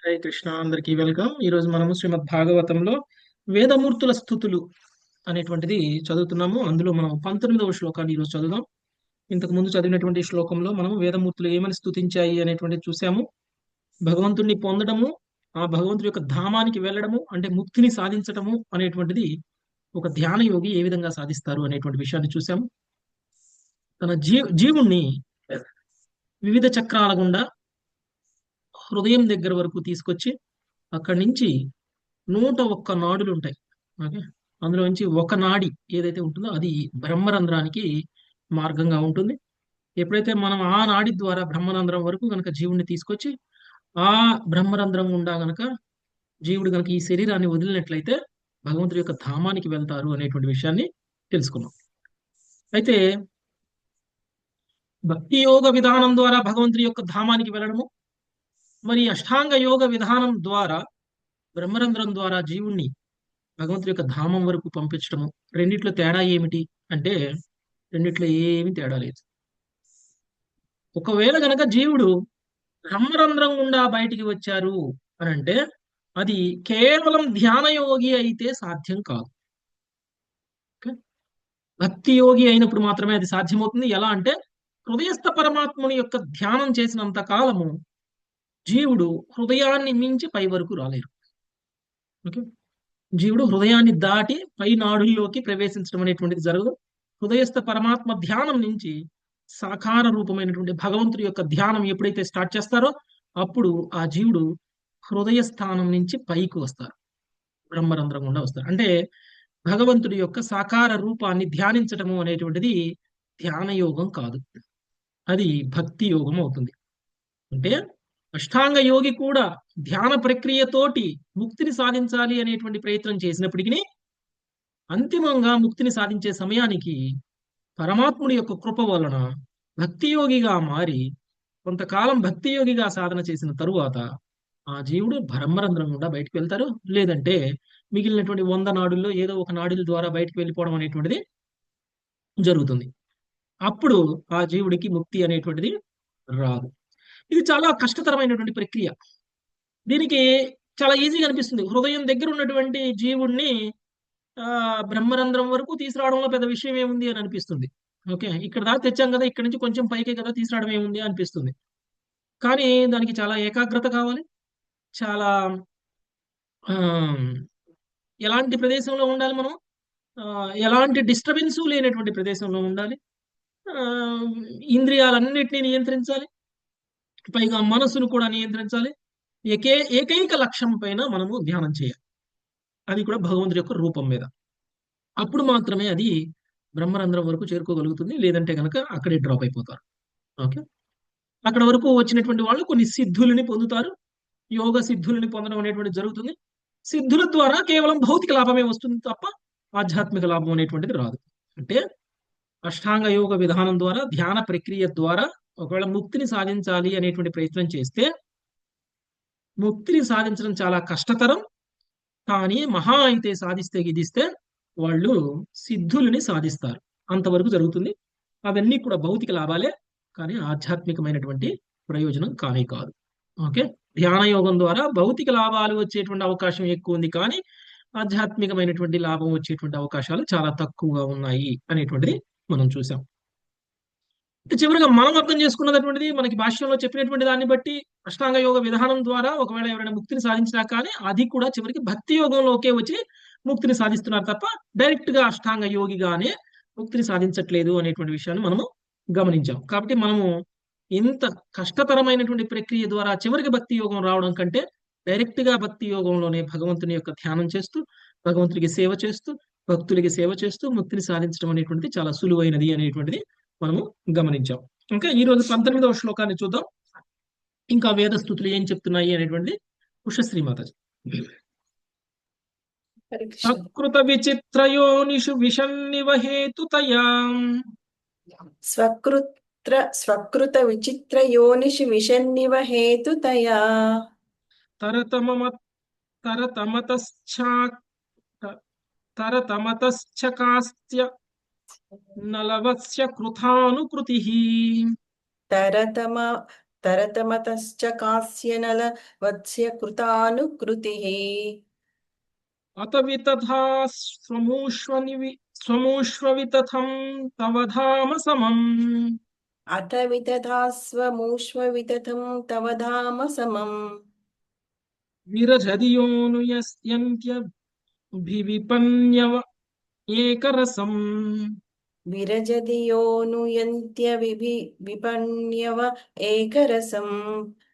హరే కృష్ణ, అందరికీ వెల్కమ్. ఈ రోజు మనము శ్రీమద్ భాగవతంలో వేదమూర్తుల స్థుతులు అనేటువంటిది చదువుతున్నాము. అందులో మనం 19వ శ్లోకాన్ని ఈరోజు చదువుదాం. ఇంతకు ముందు చదివినటువంటి శ్లోకంలో మనం వేదమూర్తులు ఏమని స్తుతించాయి అనేటువంటిది చూసాము. భగవంతుణ్ణి పొందడము, ఆ భగవంతుడి యొక్క ధామానికి వెళ్ళడము అంటే ముక్తిని సాధించటము అనేటువంటిది ఒక ధ్యాన యోగి ఏ విధంగా సాధిస్తారు అనేటువంటి విషయాన్ని చూసాము. తన జీవుణ్ణి వివిధ చక్రాల గుండా హృదయం దగ్గర వరకు తీసుకొచ్చి అక్కడి నుంచి 101 నాడులు ఉంటాయి. ఓకే, అందులో నుంచి ఒక నాడి ఏదైతే ఉంటుందో అది బ్రహ్మరంధ్రానికి మార్గంగా ఉంటుంది. ఎప్పుడైతే మనం ఆ నాడి ద్వారా బ్రహ్మరంధ్రం వరకు గనక జీవుడిని తీసుకొచ్చి ఆ బ్రహ్మరంధ్రం గుండా గనక జీవుడు గనక ఈ శరీరాన్ని వదిలినట్లయితే భగవంతుడి యొక్క ధామానికి వెళ్తారు అనేటువంటి విషయాన్ని తెలుసుకున్నాం. అయితే భక్తి యోగ విధానం ద్వారా భగవంతుడి యొక్క ధామానికి వెళ్ళడము, మరి అష్టాంగ యోగ విధానం ద్వారా బ్రహ్మరంధ్రం ద్వారా జీవుణ్ణి భగవంతుడి యొక్క ధామం వరకు పంపించడము, రెండిట్లో తేడా ఏమిటి అంటే రెండిట్లో ఏమి తేడా లేదు. ఒకవేళ గనక జీవుడు బ్రహ్మరంధ్రం గుండా బయటికి వచ్చారు అని అంటే అది కేవలం ధ్యాన యోగి అయితే సాధ్యం కాదు. ఓకే? భక్తి యోగి అయినప్పుడు మాత్రమే అది సాధ్యమవుతుంది. ఎలా అంటే హృదయస్థ పరమాత్ముని యొక్క ధ్యానం చేసినంత కాలము జీవుడు హృదయాన్ని మించి పై వరకు రాలేరు. ఓకే, జీవుడు హృదయాన్ని దాటి పై నాడుల్లోకి ప్రవేశించడం అనేటువంటిది జరగదు. హృదయస్థ పరమాత్మ ధ్యానం నుంచి సాకార రూపమైనటువంటి భగవంతుడి యొక్క ధ్యానం ఎప్పుడైతే స్టార్ట్ చేస్తారో అప్పుడు ఆ జీవుడు హృదయ స్థానం నుంచి పైకి వస్తారు, బ్రహ్మరంధ్రం గుండా వస్తారు. అంటే భగవంతుడి యొక్క సాకార రూపాన్ని ధ్యానించటము అనేటువంటిది ధ్యాన యోగం కాదు, అది భక్తి యోగం అవుతుంది. అంటే అష్టాంగ యోగి కూడా ధ్యాన ప్రక్రియతోటి ముక్తిని సాధించాలి అనేటువంటి ప్రయత్నం చేసినప్పటికీ అంతిమంగా ముక్తిని సాధించే సమయానికి పరమాత్ముడి యొక్క కృప వలన భక్తి యోగిగా మారి కొంతకాలం భక్తి యోగిగా సాధన చేసిన తరువాత ఆ జీవుడు బ్రహ్మరంధ్రం గుండా బయటకు వెళ్తారు. లేదంటే మిగిలినటువంటి 100 నాడుల్లో ఏదో ఒక నాడుల ద్వారా బయటకు వెళ్ళిపోవడం అనేటువంటిది జరుగుతుంది. అప్పుడు ఆ జీవుడికి ముక్తి అనేటువంటిది రాదు. ఇది చాలా కష్టతరమైనటువంటి ప్రక్రియ. దీనికి చాలా ఈజీగా అనిపిస్తుంది. హృదయం దగ్గర ఉన్నటువంటి జీవుణ్ణి బ్రహ్మరంధ్రం వరకు తీసుకురావడంలో పెద్ద విషయం ఏముంది అని అనిపిస్తుంది. ఓకే, ఇక్కడ దాకా తెచ్చాం కదా, ఇక్కడ నుంచి కొంచెం పైకే కదా తీసుకురావడం ఏముంది అనిపిస్తుంది. కానీ దానికి చాలా ఏకాగ్రత కావాలి. చాలా ఆ, ఎలాంటి ప్రదేశంలో ఉండాలి మనం, ఆ, ఎలాంటి డిస్టర్బెన్స్ లేనటువంటి ప్రదేశంలో ఉండాలి. ఆ, ఇంద్రియాలన్నిటినీ నియంత్రించాలి, పైగా మనసును కూడా నియంత్రించాలి. ఏకైక లక్ష్యం పైన మనము ధ్యానం చేయాలి, అది కూడా భగవంతుడి యొక్క రూపం మీద. అప్పుడు మాత్రమే అది బ్రహ్మరంధ్రం వరకు చేరుకోగలుగుతుంది. లేదంటే కనుక అక్కడే డ్రాప్ అయిపోతారు. ఓకే, అక్కడ వరకు వచ్చినటువంటి వాళ్ళు కొన్ని సిద్ధులని పొందుతారు. యోగ సిద్ధులని పొందడం అనేటువంటిది జరుగుతుంది. సిద్ధుల ద్వారా కేవలం భౌతిక లాభమే వస్తుంది తప్ప ఆధ్యాత్మిక లాభం అనేటువంటిది రాదు. అంటే అష్టాంగ యోగ విధానం ద్వారా ధ్యాన ప్రక్రియ ద్వారా ఒకవేళ ముక్తిని సాధించాలి అనేటువంటి ప్రయత్నం చేస్తే ముక్తిని సాధించడం చాలా కష్టతరం. కానీ మహా అయితే సాధిస్తే గిదిస్తే వాళ్ళు సిద్ధులని సాధిస్తారు, అంతవరకు జరుగుతుంది. అవన్నీ కూడా భౌతిక లాభాలే, కానీ ఆధ్యాత్మికమైనటువంటి ప్రయోజనం కానే కాదు. ఓకే, ధ్యాన యోగం ద్వారా భౌతిక లాభాలు వచ్చేటువంటి అవకాశం ఎక్కువ ఉంది, కానీ ఆధ్యాత్మికమైనటువంటి లాభం వచ్చేటువంటి అవకాశాలు చాలా తక్కువగా ఉన్నాయి అనేటువంటిది మనం చూసాం. చివరిగా మనం అర్థం చేసుకున్నటువంటిది మనకి భాష్యంలో చెప్పినటువంటి దాన్ని బట్టి అష్టాంగ యోగ విధానం ద్వారా ఒకవేళ ఎవరైనా ముక్తిని సాధించినా కానీ అది కూడా చివరికి భక్తి యోగంలోకే వచ్చి ముక్తిని సాధిస్తున్నారు తప్ప డైరెక్ట్ గా అష్టాంగ యోగిగానే ముక్తిని సాధించట్లేదు అనేటువంటి విషయాన్ని మనము గమనించాం. కాబట్టి మనము ఇంత కష్టతరమైనటువంటి ప్రక్రియ ద్వారా చివరికి భక్తి యోగం రావడం కంటే డైరెక్ట్ గా భక్తి యోగంలోనే భగవంతుని యొక్క ధ్యానం చేస్తూ భగవంతుడికి సేవ చేస్తూ భక్తులకి సేవ చేస్తూ ముక్తిని సాధించడం అనేటువంటిది చాలా సులువైనది అనేటువంటిది మనము గమనించాం. ఇంకా ఈ రోజు 19వ శ్లోకాన్ని చూద్దాం. ఇంకా వేద స్థుతులు ఏం చెప్తున్నాయి అనేటువంటిది ఉషశ్రీ మాతాజీ. హరే కృష్ణ. సకృత విచిత్రయోనిషు విషన్నివ హేతుతయా స్వకృత విచిత్ర యోనిషు విషన్నివ హేతుతయా తరతమ తరతమతశ్చా తరతమతశ్చకాస్త్య నలవస్య కృతానుకృతి. తరతమ తరతమతశ్చ కాస్యనల వత్స్య కృతానుకృతిః అత వితథా స్వమూష్వ వితథం తవ ధామ సమం అథ విదధాస్వమూష్వ విదధం తవ ధామ సమం విరజదియోనుయస్యంత్యభివిపన్యవ ఏకరసం విరజదియోనుయంత్య విపణ్యవ ఏకరసం.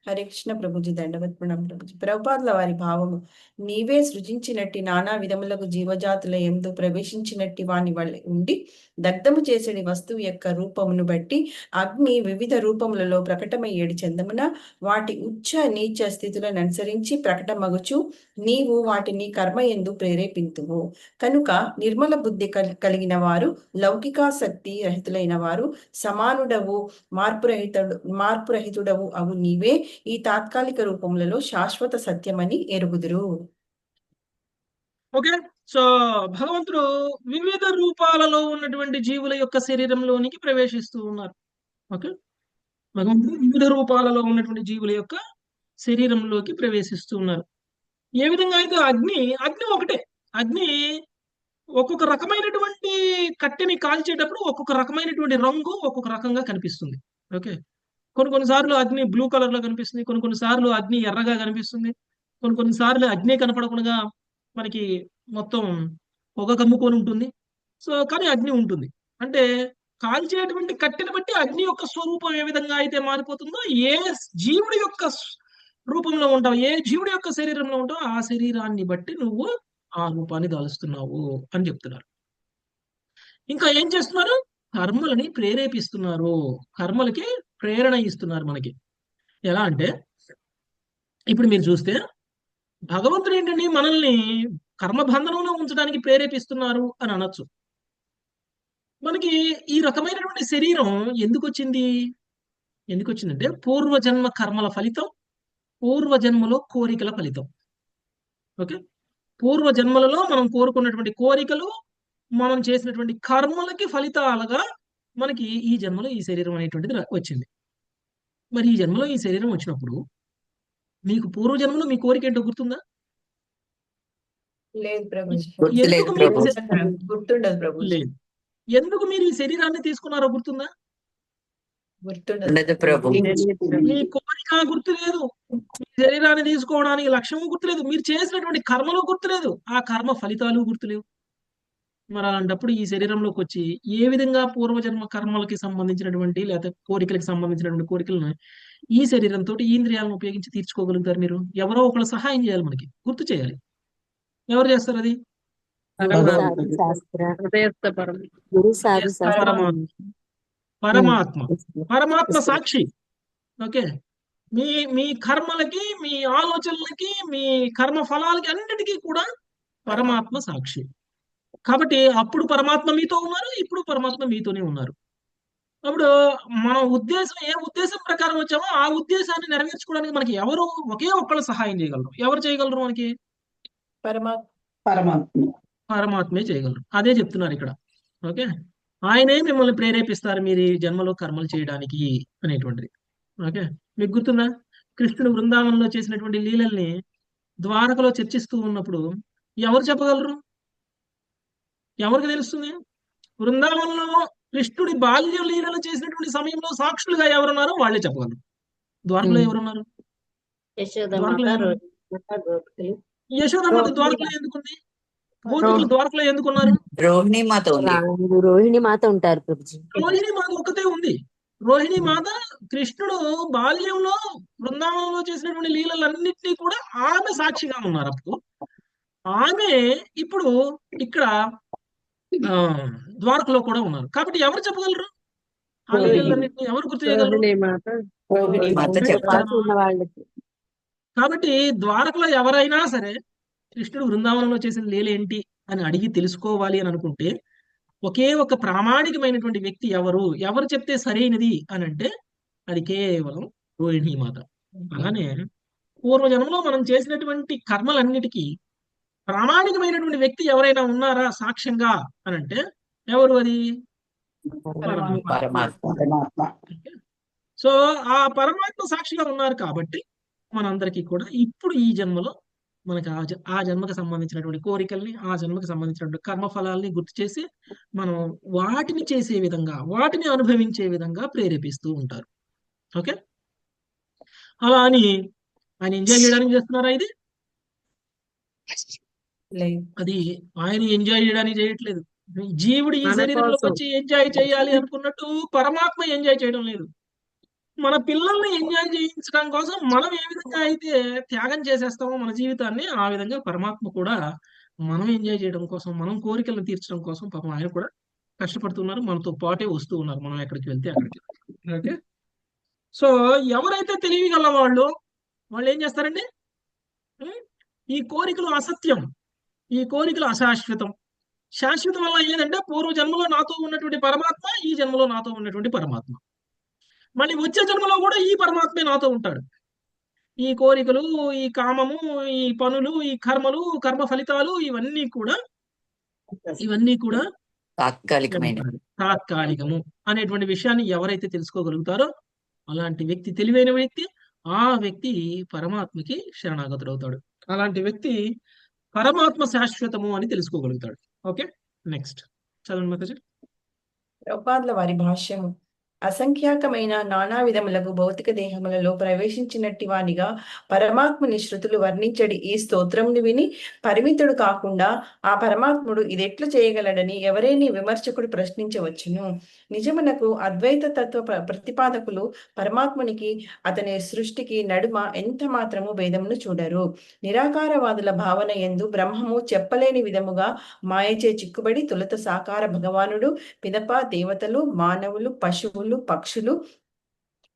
హరే కృష్ణ ప్రభుజీ, దండవత్ ప్రణామం ప్రభుజీ. ప్రభుపాదుల వారి భావము: నీవే సృజించినట్టి నానా విధములకు జీవజాతుల యందు ప్రవేశించినట్టి వాని వలె ఉండి దగ్ధము చేసేడి వస్తువు యొక్క రూపమును బట్టి అగ్ని వివిధ రూపములలో ప్రకటమయ్యేడి చందమున వాటి ఉచ్చ నీచ స్థితులను అనుసరించి ప్రకటమగుచు నీవు వాటిని కర్మ యందు ప్రేరేపింతువు. కనుక నిర్మల బుద్ధి కలిగిన వారు, లౌకికాసక్తి రహితులైన వారు, సమానుడవు మార్పురహితుడవు అవు నీవే ఈ తాత్కాలిక రూపములలో శాశ్వత సత్యమని ఎరుగుదురు. ఓకే. సో భగవంతుడు వివిధ రూపాలలో ఉన్నటువంటి జీవుల యొక్క శరీరంలోనికి ప్రవేశిస్తూ ఉన్నారు. ఓకే. భగవంతుడు వివిధ రూపాలలో ఉన్నటువంటి జీవుల యొక్క శరీరంలోకి ప్రవేశిస్తూ ఉన్నారు. ఏ విధంగా అయితే అగ్ని ఒకటే. అగ్ని ఒక్కొక్క రకమైనటువంటి కట్టెని కాల్చేటప్పుడు ఒక్కొక్క రకమైనటువంటి రంగు ఒక్కొక్క రకంగా కనిపిస్తుంది. ఓకే. కొన్నిసార్లు అగ్ని బ్లూ కలర్ లో కనిపిస్తుంది, కొన్నిసార్లు అగ్ని ఎర్రగా కనిపిస్తుంది, కొన్నిసార్లు అగ్ని కనపడకుండా మనకి మొత్తం పొగ కమ్ముకొని ఉంటుంది. సో కానీ అగ్ని ఉంటుంది. అంటే కాల్చేటువంటి కట్టెని బట్టి అగ్ని యొక్క స్వరూపం ఏ విధంగా అయితే మారిపోతుందో, ఏ జీవుడి యొక్క రూపంలో ఉంటావు, ఏ జీవుడి యొక్క శరీరంలో ఉంటావు, ఆ శరీరాన్ని బట్టి నువ్వు ఆ రూపాన్ని దాలుస్తున్నావు అని చెప్తున్నారు. ఇంకా ఏం చేస్తున్నారు? కర్మలని ప్రేరేపిస్తున్నారు, కర్మలకి ప్రేరణ ఇస్తున్నారు మనకి. ఎలా అంటే ఇప్పుడు మీరు చూస్తే భగవంతుడు ఏంటండి మనల్ని కర్మబంధనంలో ఉంచడానికి ప్రేరేపిస్తున్నారు అని అనొచ్చు. మనకి ఈ రకమైనటువంటి శరీరం ఎందుకు వచ్చిందంటే పూర్వజన్మ కర్మల ఫలితం, పూర్వజన్మలో కోరికల ఫలితం. ఓకే. పూర్వజన్మలలో మనం కోరుకున్నటువంటి కోరికలు, మనం చేసినటువంటి కర్మలకి ఫలితాలుగా మనకి ఈ జన్మలో ఈ శరీరం అనేటువంటిది వచ్చింది. మరి ఈ జన్మలో ఈ శరీరం వచ్చినప్పుడు మీకు పూర్వజన్మలో మీ కోరిక ఏంటో గుర్తుందా? లేదు ప్రభుజీ, ఎందుకు మీరు గుర్తుండదు ప్రభుజీ. లేదు. ఎందుకు మీరు ఈ శరీరాన్ని తీసుకున్నారో గుర్తుందా? గుర్తుండదు ప్రభు. మీ కోరిక గుర్తులేదు, మీ శరీరాన్ని తీసుకోవడానికి లక్ష్యము గుర్తులేదు, మీరు చేసినటువంటి కర్మలు గుర్తులేదు, ఆ కర్మ ఫలితాలు గుర్తులేవు. మరి అలాంటప్పుడు ఈ శరీరంలోకి వచ్చి ఏ విధంగా పూర్వజన్మ కర్మలకి సంబంధించినటువంటి లేదా కోరికలకి సంబంధించినటువంటి కోరికలను ఈ శరీరంతో ఈ ఇంద్రియాలను ఉపయోగించి తీర్చుకోగలుగుతారు? మీరు ఎవరో ఒకళ్ళు సహాయం చేయాలి, మనకి గుర్తు చేయాలి. ఎవరు చేస్తారు అది? పరమాత్మ. పరమాత్మ సాక్షి. ఓకే. మీ మీ కర్మలకి, మీ ఆలోచనలకి, మీ కర్మ ఫలాలకి అన్నిటికీ కూడా పరమాత్మ సాక్షి. కాబట్టి అప్పుడు పరమాత్మ మీతో ఉన్నారు, ఇప్పుడు పరమాత్మ మీతోనే ఉన్నారు. అప్పుడు మన ఉద్దేశం, ఏ ఉద్దేశం ప్రకారం వచ్చామో ఆ ఉద్దేశాన్ని నెరవేర్చుకోవడానికి మనకి ఎవరు ఒకే ఒక్కళ్ళు సహాయం చేయగలరు. ఎవరు చేయగలరు మనకి? పరమాత్మే చేయగలరు. అదే చెప్తున్నారు ఇక్కడ. ఓకే. ఆయనే మిమ్మల్ని ప్రేరేపిస్తారు మీరు ఈ జన్మలో కర్మలు చేయడానికి అనేటువంటిది. ఓకే. మీకు గుర్తుందా? కృష్ణుడు బృందావనంలో చేసినటువంటి లీలల్ని ద్వారకలో చర్చిస్తూ ఉన్నప్పుడు ఎవరు చెప్పగలరు? ఎవరికి తెలుస్తుంది? బృందావనంలో కృష్ణుడి బాల్య లీలలు చేసినటువంటి సమయంలో సాక్షులుగా ఎవరున్నారో వాళ్ళే చెప్పగలరు. ద్వారకలో ఎవరున్నారు? యశోదమ్మ ద్వారకలో ఎందుకుంది? గోపికలు ద్వారకలో ఎందుకున్నారు? రోహిణి మాత ఉంటారు ప్రభుజీ. రోహిణి మాత ఒకతే ఉంది. రోహిణి మాత కృష్ణుడు బాల్యంలో బృందావనంలో చేసినటువంటి లీలలన్నింటినీ కూడా ఆమె సాక్షిగా ఉన్నారు. అప్పుడు ఆమె ఇప్పుడు ఇక్కడ ద్వారకలో కూడా ఉన్నారు. కాబట్టి ఎవరు చెప్పగలరు? ఆ లీలలన్నింటినీ ఎవరు గుర్తు చేయగలరు? కాబట్టి ద్వారకలో ఎవరైనా సరే కృష్ణుడు బృందావనంలో చేసిన లీల ఏంటి అని అడిగి తెలుసుకోవాలి అని అనుకుంటే ఒకే ఒక ప్రామాణికమైనటువంటి వ్యక్తి ఎవరు చెప్తే సరైనది అని అంటే అది కేవలం రోహిణీ మాత. అలానే పూర్వజన్మలో మనం చేసినటువంటి కర్మలన్నిటికీ ప్రామాణికమైనటువంటి వ్యక్తి ఎవరైనా ఉన్నారా సాక్ష్యంగా అని అంటే ఎవరు? అది పరమాత్మ. సో ఆ పరమాత్మ సాక్షిగా ఉన్నారు కాబట్టి మనందరికీ కూడా ఇప్పుడు ఈ జన్మలో మనకి ఆ జన్మకు సంబంధించినటువంటి కోరికల్ని, ఆ జన్మకు సంబంధించినటువంటి కర్మఫలాల్ని గుర్తు చేసి మనం వాటిని చేసే విధంగా, వాటిని అనుభవించే విధంగా ప్రేరేపిస్తూ ఉంటారు. ఓకే, అలా అని ఆయన ఎంజాయ్ చేయడానికి చేస్తున్నారా ఇది? లేదు. అది ఆయన ఎంజాయ్ చేయడానికి చేయట్లేదు. జీవుడు ఈ మన శరీరంలోకి కోసం వచ్చి ఎంజాయ్ చేయాలి అనుకున్నట్టు పరమాత్మ ఎంజాయ్ చేయడం లేదు. మన పిల్లల్ని ఎంజాయ్ చేయించడం కోసం మనం ఏ విధంగా అయితే త్యాగం చేసేస్తామో మన జీవితాన్ని, ఆ విధంగా పరమాత్మ కూడా మనం ఎంజాయ్ చేయడం కోసం, మనం కోరికలను తీర్చడం కోసం పాపం ఆయన కూడా కష్టపడుతున్నారు. మనతో పాటే వస్తూ ఉన్నారు మనం ఎక్కడికి వెళ్తే అక్కడికి. ఓకే, సో ఎవరైతే తెలివి గల వాళ్ళు ఏం చేస్తారండి? ఉం? ఈ కోరికలు అసత్యం, ఈ కోరికలు అశాశ్వతం. శాశ్వతం వల్ల ఏంటంటే పూర్వ జన్మలో నాతో ఉన్నటువంటి పరమాత్మ ఈ జన్మలో నాతో ఉన్నటువంటి పరమాత్మ, మళ్ళీ వచ్చే జన్మలో కూడా ఈ పరమాత్మే నాతో ఉంటాడు. ఈ కోరికలు, ఈ కామము, ఈ పనులు, ఈ కర్మలు, కర్మ ఫలితాలు ఇవన్నీ కూడా తాత్కాలికమైన తాత్కాలికము అనేటువంటి విషయాన్ని ఎవరైతే తెలుసుకోగలుగుతారో అలాంటి వ్యక్తి తెలివైన వ్యక్తి, ఆ వ్యక్తి పరమాత్మకి శరణాగతుడవుతాడు. అలాంటి వ్యక్తి పరమాత్మ శాశ్వతము అని తెలుసుకోగలుగుతాడు. ఓకే, నెక్స్ట్ చదవండి మాతాజీ. ప్రభుపాదుల వారి భాష్యము. అసంఖ్యాకమైన నానా విధములకు భౌతిక దేహములలో ప్రవేశించినట్టి వానిగా పరమాత్ముని శృతులు వర్ణించడి ఈ స్తోత్రమును విని పరిమితుడు కాకుండా ఆ పరమాత్ముడు ఇదెట్లు చేయగలడని ఎవరేని విమర్శకుడు ప్రశ్నించవచ్చును. నిజమునకు అద్వైత తత్వ ప్రతిపాదకులు పరమాత్మునికి అతని సృష్టికి నడుమ ఎంత మాత్రము భేదమును చూడరు. నిరాకారవాదుల భావన యందు బ్రహ్మము చెప్పలేని విధముగా మాయచే చిక్కుబడి తొలుత సాకార భగవానుడు, పిదప దేవతలు, మానవులు, పశువులు, పక్షులు,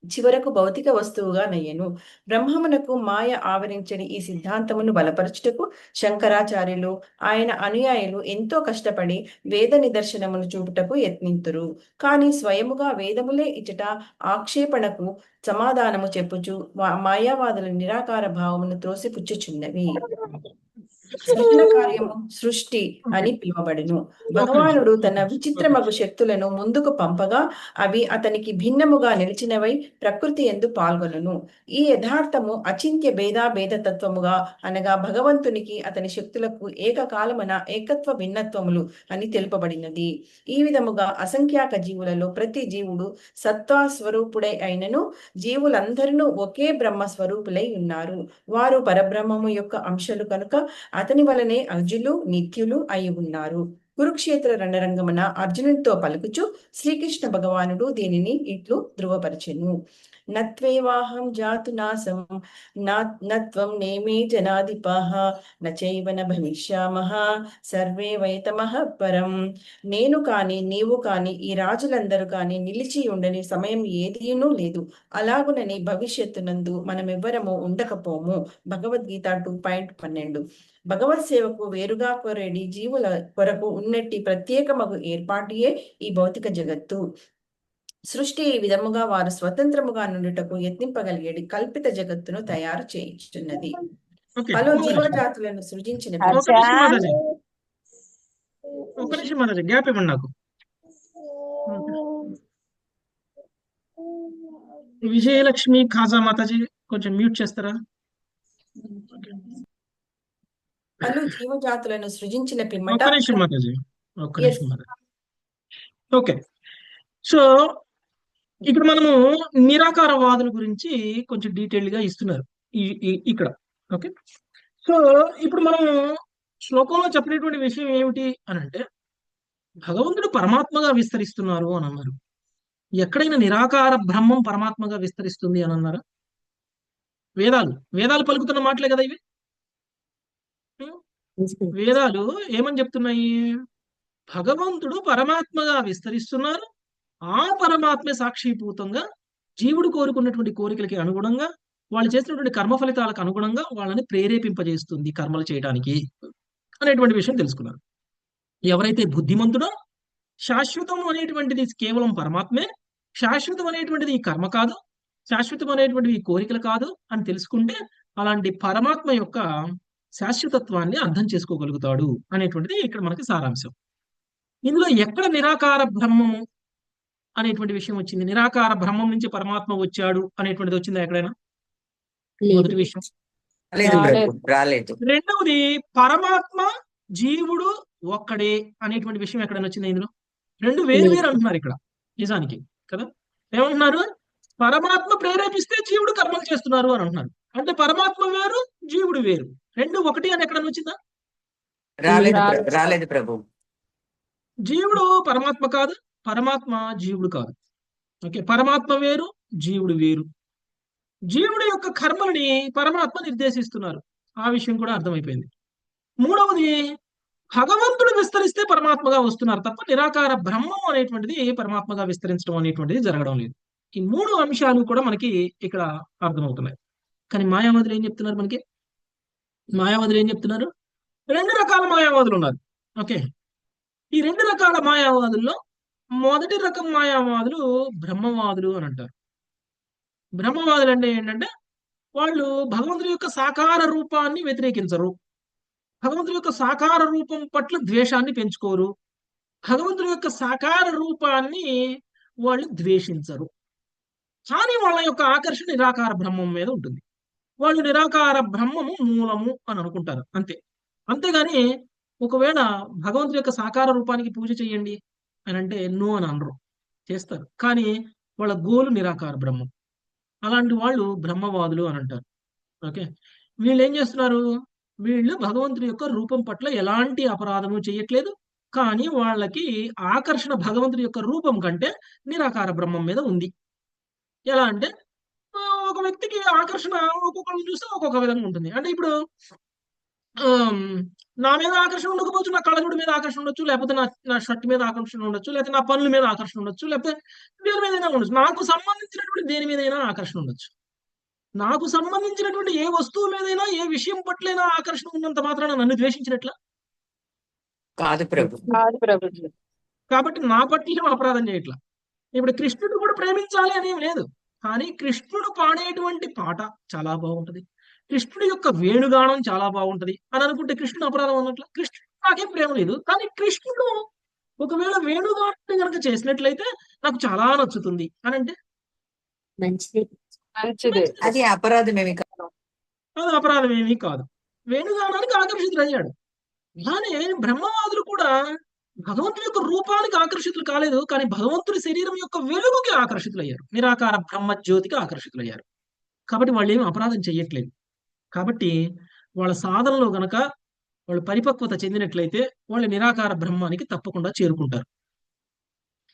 చివరకు భౌతిక వస్తువుగా నయ్యను. బ్రహ్మమునకు మాయ ఆవరించని ఈ సిద్ధాంతమును బలపరచుటకు శంకరాచార్యులు, ఆయన అనుయాయులు ఎంతో కష్టపడి వేద నిదర్శనమును చూపుటకు యత్నింతురు. కానీ స్వయముగా వేదములే ఇచ్చట ఆక్షేపణకు సమాధానము చెప్పుచు మాయావాదుల నిరాకార భావమును త్రోసిపుచ్చుచున్నవి. సృజన కార్యము సృష్టి అని పిలువబడును. భగవానుడు తన విచిత్రమగు శక్తులను ముందుకు పంపగా అవి అతనికి భిన్నముగా నిలిచినవై ప్రకృతి యందు పాల్గొనును. ఈ యథార్థము అచింత్య భేద తత్వముగా అనగా భగవంతునికి అతని శక్తులకు ఏకకాలమున ఏకత్వ భిన్నత్వములు అని తెలుపబడినది. ఈ విధముగా అసంఖ్యాక జీవులలో ప్రతి జీవుడు సత్వా స్వరూపుడై అయినను జీవులందరూ ఒకే బ్రహ్మ స్వరూపులై ఉన్నారు. వారు పరబ్రహ్మము యొక్క అంశలు కనుక అతని వలనే అర్జులు నిత్యులు అయి ఉన్నారు. కురుక్షేత్ర రణరంగమున అర్జునుడితో పలుకుచు శ్రీకృష్ణ భగవానుడు దీనిని ఇట్లు ధృవపరచెను. నత్వేవాహం జాతు నాసం నత్వం నేమే జనాధిపః నచైవ న భవిష్యామః సర్వే వైతమః పరం. నేను కాని నీవు కాని ఈ రాజులందరూ కాని నిలిచి ఉండని సమయం ఏదీనూ లేదు. అలాగునని భవిష్యత్తునందు మనమెవ్వరము ఉండకపోము. భగవద్గీత 2.12. భగవత్ సేవకు వేరుగా కోరేడి జీవుల కొరకు ఉన్నట్టి ప్రత్యేకమగు ఏర్పాటియే ఈ భౌతిక జగత్తు. సృష్టి ఈ విధముగా వారు స్వతంత్రముగా నుండుటకు యత్నింపగలిగేది కల్పిత జగత్తును తయారు చేయించుతున్నది. ఓకే, పలు ఒక్క నిమిషం జీవజాతులను సృజించిన మాతాజీ, ఒక్క నిమిషం మాతాజీ, గ్యాప్ ఇవ్వండి నాకు. విజయలక్ష్మి ఖాజా మాతాజీ కొంచెం మ్యూట్ చేస్తారా? పలు జీవజాతులను సృజించిన పిమ్మట ఒక్క నిమిషం మాతాజీ, ఒక్క నిమిషం మాతాజీ. ఓకే, సో ఇక్కడ మనము నిరాకారవాదుల గురించి కొంచెం డీటెయిల్ గా ఇస్తున్నారు ఇక్కడ. ఓకే, సో ఇప్పుడు మనం శ్లోకంలో చెప్పినటువంటి విషయం ఏమిటి అని అంటే భగవంతుడు పరమాత్మగా విస్తరిస్తున్నారు అని అన్నారు. ఎక్కడైనా నిరాకార బ్రహ్మం పరమాత్మగా విస్తరిస్తుంది అని అన్నారా? వేదాలు పలుకుతున్న మాటలే కదా ఇవి. వేదాలు ఏమని చెప్తున్నాయి? భగవంతుడు పరమాత్మగా విస్తరిస్తున్నారు. ఆ పరమాత్మ సాక్షిభూతంగా జీవుడు కోరుకున్నటువంటి కోరికలకి అనుగుణంగా, వాళ్ళు చేసినటువంటి కర్మ ఫలితాలకు అనుగుణంగా వాళ్ళని ప్రేరేపింపజేస్తుంది కర్మలు చేయడానికి అనేటువంటి విషయం తెలుసుకున్నారు. ఎవరైతే బుద్ధిమంతుడో శాశ్వతం అనేటువంటిది కేవలం పరమాత్మే, శాశ్వతం అనేటువంటిది ఈ కర్మ కాదు, శాశ్వతం అనేటువంటిది ఈ కోరికలు కాదు అని తెలుసుకుంటే అలాంటి పరమాత్మ యొక్క శాశ్వతత్వాన్ని అర్థం చేసుకోగలుగుతాడు అనేటువంటిది ఇక్కడ మనకి సారాంశం. ఇందులో ఎక్కడ నిరాకార బ్రహ్మము అనేటువంటి విషయం వచ్చింది. నిరాకార బ్రహ్మం నుంచి పరమాత్మ వచ్చాడు అనేటువంటిది వచ్చిందా ఎక్కడైనా? లేదు. మొదటి విషయం. లేదు రాలేదు. ప్రభు, రాలేదు. రెండవది పరమాత్మ జీవుడు ఒక్కడే అనేటువంటి విషయం ఎక్కడైనా వచ్చింది ఇందులో? రెండు వేరు వేరు అంటున్నారు ఇక్కడ నిజానికి కదా. ఏమంటున్నారు? పరమాత్మ ప్రేరేపిస్తే జీవుడు కర్మలు చేస్తున్నారు అని అంటున్నారు. అంటే పరమాత్మ వేరు, జీవుడు వేరు, రెండు ఒకటి అని ఎక్కడైనా వచ్చిందా? రాలేదు ప్రభు. జీవుడు పరమాత్మ కాదు, పరమాత్మ జీవుడు కాదు. ఓకే, పరమాత్మ వేరు, జీవుడు వేరు. జీవుడి యొక్క కర్మల్ని పరమాత్మ నిర్దేశిస్తున్నారు. ఆ విషయం కూడా అర్థమైపోయింది. మూడవది, భగవంతుడు విస్తరిస్తే పరమాత్మగా వస్తున్నారు తప్ప నిరాకార బ్రహ్మం అనేటువంటిది పరమాత్మగా విస్తరించడం అనేటువంటిది జరగడం లేదు. ఈ మూడు అంశాలు కూడా మనకి ఇక్కడ అర్థమవుతున్నాయి. కానీ మాయావాదులు ఏం చెప్తున్నారు మనకి? మాయావాదులు ఏం చెప్తున్నారు? రెండు రకాల మాయావాదులు ఉన్నారు. ఓకే, ఈ రెండు రకాల మాయావాదుల్లో మొదటి రకం మాయావాదులు బ్రహ్మవాదులు అని అంటారు. బ్రహ్మవాదులు అంటే ఏంటంటే వాళ్ళు భగవంతుడి యొక్క సాకార రూపాన్ని వ్యతిరేకించరు, భగవంతుడి యొక్క సాకార రూపం పట్ల ద్వేషాన్ని పెంచుకోరు, భగవంతుడి యొక్క సాకార రూపాన్ని వాళ్ళు ద్వేషించరు. కానీ వాళ్ళ యొక్క ఆకర్షణ నిరాకార బ్రహ్మం మీద ఉంటుంది. వాళ్ళు నిరాకార బ్రహ్మము మూలము అని అనుకుంటారు అంతే. అంతేగాని ఒకవేళ భగవంతుడి యొక్క సాకార రూపానికి పూజ చేయండి అని అంటే నో అని అనరు, చేస్తారు. కానీ వాళ్ళ గోలు నిరాకార బ్రహ్మం. అలాంటి వాళ్ళు బ్రహ్మవాదులు అని అంటారు. ఓకే, వీళ్ళు ఏం చేస్తున్నారు? వీళ్ళు భగవంతుడి యొక్క రూపం పట్ల ఎలాంటి అపరాధము చేయట్లేదు. కానీ వాళ్ళకి ఆకర్షణ భగవంతుడి యొక్క రూపం కంటే నిరాకార బ్రహ్మం మీద ఉంది. ఎలా అంటే ఒక వ్యక్తికి ఆకర్షణ ఒక్కొక్కరిని చూస్తే ఒక్కొక్క విధంగా ఉంటుంది. అంటే ఇప్పుడు నా మీద ఆకర్షణ ఉండకపోవచ్చు, నా కళ్ళజోడు మీద ఆకర్షణ ఉండొచ్చు, లేకపోతే నా షర్ట్ మీద ఆకర్షణ ఉండొచ్చు, లేకపోతే నా పనుల మీద ఆకర్షణ ఉండొచ్చు, లేకపోతే దేని మీదైనా ఉండొచ్చు. నాకు సంబంధించినటువంటి దేని మీదైనా ఆకర్షణ ఉండొచ్చు. నాకు సంబంధించినటువంటి ఏ వస్తువు మీదైనా, ఏ విషయం పట్లైనా ఆకర్షణ ఉన్నంత మాత్రాన నన్ను ద్వేషించినట్లా? కాదు ప్రభు. కాబట్టి నా పట్ల ఏం అపరాధం చేయట్లా. ఇప్పుడు కృష్ణుడు కూడా ప్రేమించాలి అనేం లేదు. కానీ కృష్ణుడు పాడేటువంటి పాట చాలా బాగుంటది, కృష్ణుడి యొక్క వేణుగానం చాలా బాగుంటది అని అనుకుంటే కృష్ణుడు అపరాధం అన్నట్ల? కృష్ణుడు నాకేం ప్రేమ లేదు, కానీ కృష్ణుడు ఒకవేళ వేణుగానం కనుక చేసినట్లయితే నాకు చాలా నచ్చుతుంది అని అంటే మంచిది. అది అపరాధం ఏమి కాదు. అది అపరాధం ఏమీ కాదు. వేణుగానానికి ఆకర్షితులయ్యాడు. అలానే బ్రహ్మవాదులు కూడా భగవంతుడి యొక్క రూపానికి ఆకర్షితులు కాలేదు, కానీ భగవంతుడి శరీరం యొక్క వెలుగుకి ఆకర్షితులయ్యారు, నిరాకార బ్రహ్మ జ్యోతికి ఆకర్షితులయ్యారు. కాబట్టి వాళ్ళు ఏమి అపరాధం చెయ్యట్లేదు. కాబట్టి వాళ్ళ సాధనలో గనక వాళ్ళు పరిపక్వత చెందినట్లయితే వాళ్ళు నిరాకార బ్రహ్మానికి తప్పకుండా చేరుకుంటారు.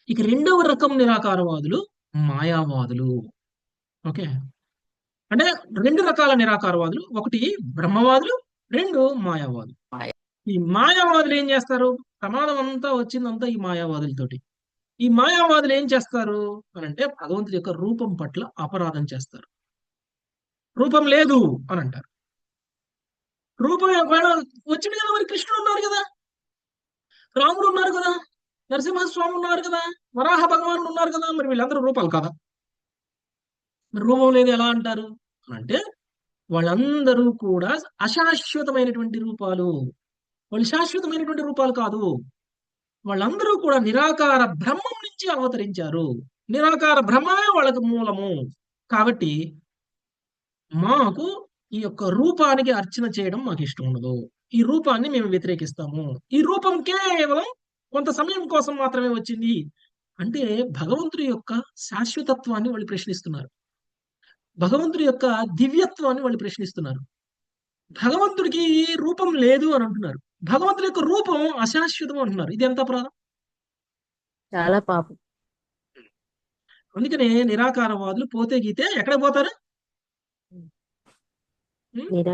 ఇక రెండవ రకం నిరాకారవాదులు మాయావాదులు. ఓకే, అంటే రెండు రకాల నిరాకారవాదులు, ఒకటి బ్రహ్మవాదులు, రెండు మాయావాదులు. ఈ మాయావాదులు ఏం చేస్తారు? ప్రమాదం అంతా వచ్చిందంతా ఈ మాయావాదులతోటి. ఈ మాయావాదులు ఏం చేస్తారు అని అంటే భగవంతుడి యొక్క రూపం పట్ల అపరాధం చేస్తారు. రూపం లేదు అని అంటారు. రూపం ఒకవేళ వచ్చింది కదా, మరి కృష్ణుడు ఉన్నారు కదా, రాముడు ఉన్నారు కదా, నరసింహస్వామి ఉన్నారు కదా, వరాహ భగవానుడు ఉన్నారు కదా, మరి వీళ్ళందరూ రూపాలు కదా. మరి రూపం లేదు ఎలా అంటారు అంటే వాళ్ళందరూ కూడా అశాశ్వతమైనటువంటి రూపాలు, వాళ్ళు శాశ్వతమైనటువంటి రూపాలు కాదు. వాళ్ళందరూ కూడా నిరాకార బ్రహ్మం నుంచి అవతరించారు, నిరాకార బ్రహ్మమే వాళ్ళకు మూలము. కాబట్టి మాకు ఈ యొక్క రూపానికి అర్చన చేయడం మాకు ఇష్టం ఉండదు, ఈ రూపాన్ని మేము వ్యతిరేకిస్తాము, ఈ రూపం కేవలం కొంత సమయం కోసం మాత్రమే వచ్చింది అంటే భగవంతుడి యొక్క శాశ్వతత్వాన్ని వాళ్ళు ప్రశ్నిస్తున్నారు, భగవంతుడి యొక్క దివ్యత్వాన్ని వాళ్ళు ప్రశ్నిస్తున్నారు. భగవంతుడికి రూపం లేదు అని అంటున్నారు, భగవంతుడి యొక్క రూపం అశాశ్వతం అంటున్నారు. ఇది ఎంత అపరాధం? చాలా పాపం. అందుకనే నిరాకారవాదులు పోతే గీతే ఎక్కడ పోతారు?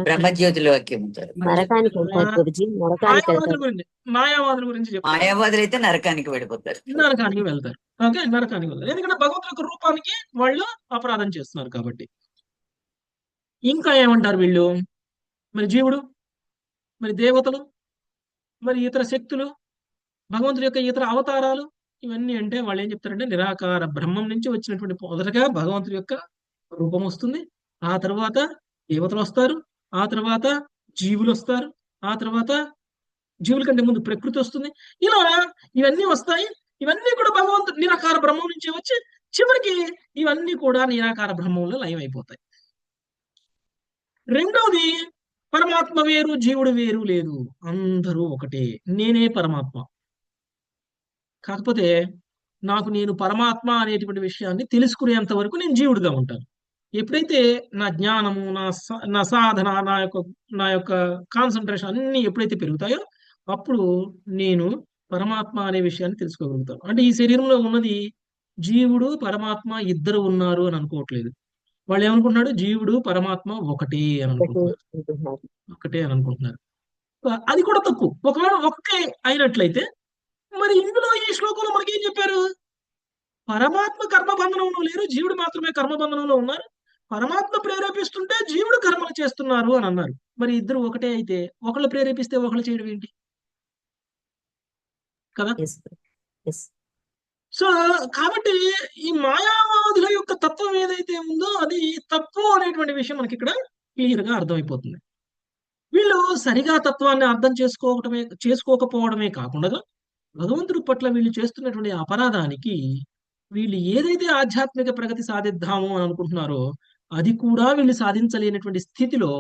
బ్రహ్మజ్యోతిలోకి ఉంటారు. నరకానికి వెళ్తారు గురుజీ, నరకానికి మాయావాదుల వెళ్తారు. గురించి మాయావాదుల గురించి చెప్తారు. మాయావాదులు అయితే నరకానికి వెళ్ళిపోతారు. నరకానికి వెళ్తారు. ఓకే, నరకానికి వెళ్తారు, ఎందుకంటే భగవంతుడి యొక్క రూపానికి వాళ్ళు అపరాధం చేస్తున్నారు కాబట్టి. ఇంకా ఏమంటారు వీళ్ళు? మరి జీవుడు, మరి దేవతలు, మరి ఇతర శక్తులు, భగవంతుడి యొక్క ఇతర అవతారాలు, ఇవన్నీ అంటే వాళ్ళు ఏం చెప్తారంటే నిరాకార బ్రహ్మం నుంచి వచ్చినటువంటి మొదటగా భగవంతుడి యొక్క రూపం వస్తుంది, ఆ తర్వాత దేవతలు వస్తారు, ఆ తర్వాత జీవులు వస్తారు, ఆ తర్వాత జీవుల కంటే ముందు ప్రకృతి వస్తుంది. ఇలా ఇవన్నీ వస్తాయి. ఇవన్నీ కూడా భగవంతుడు నిరాకార బ్రహ్మం నుంచి వచ్చి చివరికి ఇవన్నీ కూడా నిరాకార బ్రహ్మంలో లయం అయిపోతాయి. రెండవది, పరమాత్మ వేరు జీవుడు వేరు లేదు, అందరూ ఒకటే, నేనే పరమాత్మ. కాకపోతే నేను పరమాత్మ అనేటువంటి విషయాన్ని తెలుసుకునేంత వరకు నేను జీవుడిగా ఉంటాను. ఎప్పుడైతే నా జ్ఞానము, నా సాధన, నా యొక్క కాన్సన్ట్రేషన్ అన్ని ఎప్పుడైతే పెరుగుతాయో అప్పుడు నేను పరమాత్మ అనే విషయాన్ని తెలుసుకోగలుగుతాను. అంటే ఈ శరీరంలో ఉన్నది జీవుడు పరమాత్మ ఇద్దరు ఉన్నారు అని అనుకోవట్లేదు. వాళ్ళు ఏమనుకుంటున్నాడు, జీవుడు పరమాత్మ ఒకటే అని అనుకుంటున్నారు. ఒకటే అని అనుకుంటున్నారు. అది కూడా తప్పు. ఒకవేళ ఒకే అయినట్లయితే మరి ఇందులో ఈ శ్లోకంలో మనకి ఏం చెప్పారు, పరమాత్మ కర్మబంధనంలో లేరు, జీవుడు మాత్రమే కర్మబంధనంలో ఉన్నారు, పరమాత్మ ప్రేరేపిస్తుంటే జీవుడు కర్మలు చేస్తున్నారు అని అన్నారు. మరి ఇద్దరు ఒకటే అయితే ఒకళ్ళు ప్రేరేపిస్తే ఒకళ్ళు చేయడం ఏంటి కదా? సో కాబట్టి ఈ మాయావాదుల యొక్క తత్వం ఏదైతే ఉందో అది తప్పు అనేటువంటి విషయం మనకి ఇక్కడ క్లియర్ గా అర్థమైపోతుంది. వీళ్ళు సరిగా తత్వాన్ని అర్థం చేసుకోకపోవడమే కాకుండా భగవంతుడి పట్ల వీళ్ళు చేస్తున్నటువంటి అపరాధానికి వీళ్ళు ఏదైతే ఆధ్యాత్మిక ప్రగతి సాధిద్దాము అని అనుకుంటున్నారో అది కూడా వీళ్ళు సాధించలేనటువంటి స్థితిలో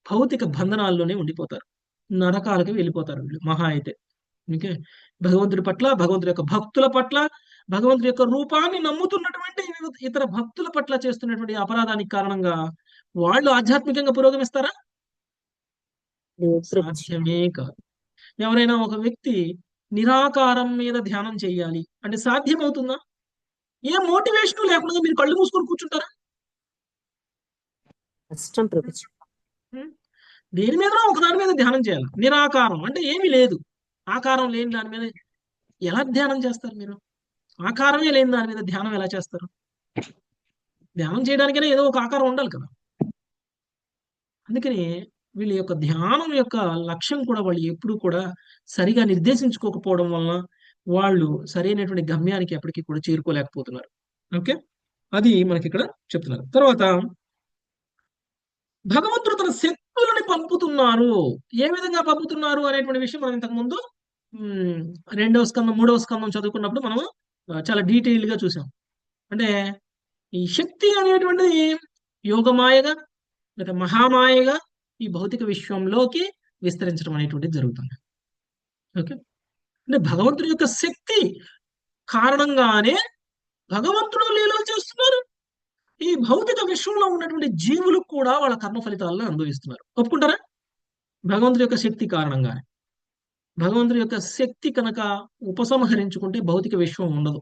భౌతిక బంధనాల్లోనే ఉండిపోతారు, నరకాలకు వెళ్ళిపోతారు వీళ్ళు మహా అయితే. ఓకే, భగవంతుడి పట్ల, భగవంతుడి యొక్క భక్తుల పట్ల, భగవంతుడి యొక్క రూపాన్ని నమ్ముతున్నటువంటి ఇతర భక్తుల పట్ల చేస్తున్నటువంటి అపరాధానికి కారణంగా వాళ్ళు ఆధ్యాత్మికంగా పురోగమిస్తారా? సాధ్యమే కాదు. ఎవరైనా ఒక వ్యక్తి నిరాకారం మీద ధ్యానం చేయాలి అంటే సాధ్యమవుతుందా? ఏ మోటివేషన్ లేకుండా మీరు కళ్ళు మూసుకొని కూర్చుంటారా? కష్టం ప్రభుజీ. దేని మీద ఒక దాని మీద ధ్యానం చేయాలి. నిరాకారం అంటే ఏమీ లేదు, ఆకారం లేని దాని మీద ఎలా ధ్యానం చేస్తారు మీరు? ఆకారమే లేని దాని మీద ధ్యానం ఎలా చేస్తారు? ధ్యానం చేయడానికైనా ఏదో ఒక ఆకారం ఉండాలి కదా. అందుకని వీళ్ళ యొక్క ధ్యానం యొక్క లక్ష్యం కూడా వాళ్ళు ఎప్పుడు కూడా సరిగా నిర్దేశించుకోకపోవడం వలన వాళ్ళు సరైనటువంటి గమ్యానికి ఎప్పటికీ కూడా చేరుకోలేకపోతున్నారు. ఓకే, అది మనకి ఇక్కడ చెప్తున్నారు. తర్వాత భగవంతుడు తన శక్తులని పంపుతున్నారు. ఏ విధంగా పంపుతున్నారు అనేటువంటి విషయం మనం ఇంతకుముందు 2వ స్కందం 3వ స్కందం చదువుకున్నప్పుడు మనం చాలా డీటెయిల్ గా చూసాం. అంటే ఈ శక్తి అనేటువంటిది యోగమాయగా లేదా మహామాయగా ఈ భౌతిక విశ్వంలోకి విస్తరించడం అనేటువంటిది జరుగుతుంది. ఓకే, అంటే భగవంతుడి యొక్క శక్తి కారణంగానే భగవంతుడు లీలలు చేస్తున్నారు. ఈ భౌతిక విశ్వంలో ఉన్నటువంటి జీవులు కూడా వాళ్ళ కర్మ ఫలితాలను అనుభవిస్తున్నారు. ఒప్పుకుంటారా? భగవంతుడి యొక్క శక్తి కారణంగానే. భగవంతుడి యొక్క శక్తి కనుక ఉపసంహరించుకుంటే భౌతిక విశ్వం ఉండదు.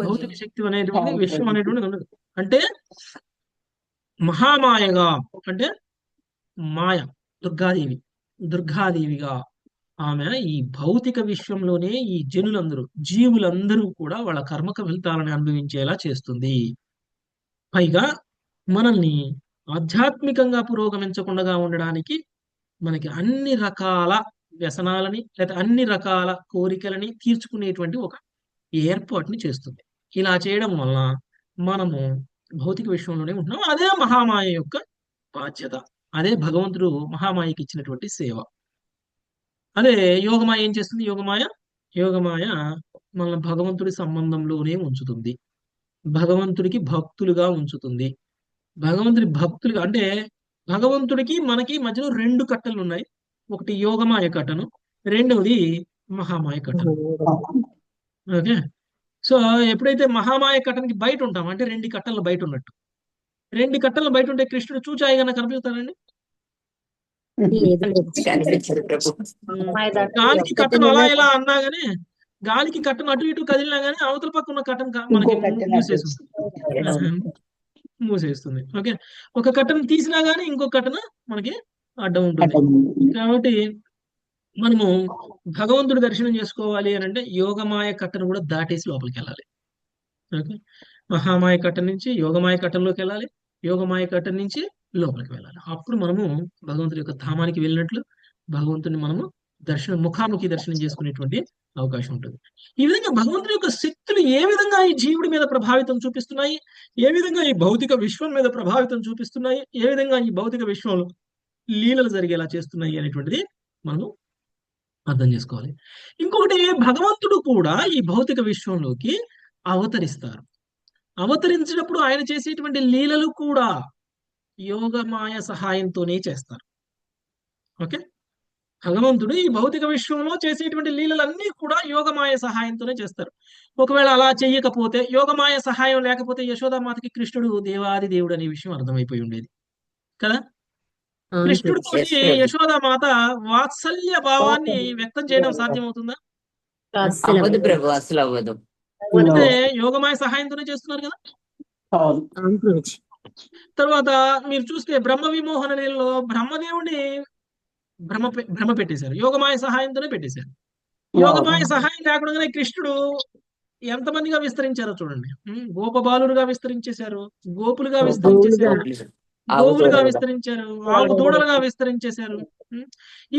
భౌతిక శక్తి అనేటువంటి విశ్వం అనేటువంటిది ఉండదు. అంటే మహామాయగా అంటే మాయ, దుర్గాదేవిగా ఆమె ఈ భౌతిక విశ్వంలోనే ఈ జీవులందరూ కూడా వాళ్ళ కర్మక ఫలితాలను అనుభవించేలా చేస్తుంది. పైగా మనల్ని ఆధ్యాత్మికంగా పురోగమించకుండా ఉండడానికి మనకి అన్ని రకాల వ్యసనాలని లేదా అన్ని రకాల కోరికలని తీర్చుకునేటువంటి ఒక ఏర్పాటుని చేస్తుంది. ఇలా చేయడం వలన మనము భౌతిక విశ్వంలోనే ఉంటున్నాం. అదే మహామాయ యొక్క బాధ్యత. అదే భగవంతుడు మహామాయకి ఇచ్చినటువంటి సేవ. అదే యోగమాయ ఏం చేస్తుంది? యోగమాయ మన భగవంతుడి సంబంధంలోనే ఉంచుతుంది, భగవంతుడికి భక్తులుగా ఉంచుతుంది. భగవంతుడి భక్తులుగా అంటే భగవంతుడికి మనకి మధ్యలో 2 కట్టలు ఉన్నాయి. ఒకటి యోగమాయ కట్టను, రెండవది మహామాయ కట్టను. ఓకే, సో ఎప్పుడైతే మహామాయ కట్టనికి బయట ఉంటాం అంటే 2 కట్టలు బయట ఉన్నట్టు. 2 కట్టలు బయట ఉంటే కృష్ణుడు చూచాయిగా కనిపిస్తాడండి? గాలికి కట్టను అలా ఇలా అన్నా గానీ, గాలికి కట్టను అటు ఇటు కదిలినా గానీ అవతల పక్క ఉన్న కట్టను మనకి మూసేస్తుంది. ఓకే, ఒక కట్టను తీసినా గానీ ఇంకో కట్టను మనకి అడ్డం ఉంటుంది. కాబట్టి మనము భగవంతుడి దర్శనం చేసుకోవాలి అని అంటే యోగమాయ కట్టను కూడా దాటేసి లోపలికి వెళ్ళాలి. ఓకే, మహామాయ కట్టం నుంచి యోగమాయ కట్టంలోకి వెళ్ళాలి, యోగమాయ కట్టం నుంచి లోపలికి వెళ్ళాలి. అప్పుడు మనము భగవంతుడి యొక్క ధామానికి వెళ్ళినట్లు భగవంతుని మనము ముఖాముఖి దర్శనం చేసుకునేటువంటి అవకాశం ఉంటుంది. ఈ విధంగా భగవంతుడి యొక్క శక్తులు ఏ విధంగా ఈ జీవుడి మీద ప్రభావితం చూపిస్తున్నాయి, ఏ విధంగా ఈ భౌతిక విశ్వం మీద ప్రభావితం చూపిస్తున్నాయి, ఏ విధంగా ఈ భౌతిక విశ్వంలో లీలలు జరిగేలా చేస్తున్నాయి అనేటువంటిది మనము అర్థం చేసుకోవాలి. ఇంకొకటి, భగవంతుడు కూడా ఈ భౌతిక విశ్వంలోకి అవతరిస్తారు. అవతరించినప్పుడు ఆయన చేసేటువంటి లీలలు కూడా యోగమాయ సహాయంతోనే చేస్తారు. ఓకే, భగవంతుడు ఈ భౌతిక విశ్వంలో చేసేటువంటి లీలలన్నీ కూడా యోగమాయ సహాయంతోనే చేస్తారు. ఒకవేళ అలా చెయ్యకపోతే, యోగమాయ సహాయం లేకపోతే యశోదామాతకి కృష్ణుడు దేవాది దేవుడు అనే విషయం అర్థమైపోయి ఉండేది కదా. అవును కృష్ణుడు ప్రభుజీ. ఎస్ తోటి ప్రభు. యశోదామాత వాత్సల్య భావాన్ని వ్యక్తం చేయడం సాధ్యమవుతుందా? అస్సలు అవ్వదు అవ్వదు. ప్రభు, అసలు అవ్వదు. అంటే యోగమాయ సహాయంతోనే చేస్తున్నారు కదా. అవును ప్రభుజీ. తర్వాత మీరు చూస్తే బ్రహ్మ విమోహన లీలలో బ్రహ్మదేవుని భ్రమ పెట్టేశారు, యోగమాయ సహాయంతోనే పెట్టేశారు. యోగమాయ సహాయం లేకుండానే కృష్ణుడు ఎంతమందిగా విస్తరించారో చూడండి. గోపబాలురుగా విస్తరించేశారు, గోపులుగా విస్తరించేశారు, గోవులుగా విస్తరించారు, ఆవు దూడలుగా విస్తరించేశారు.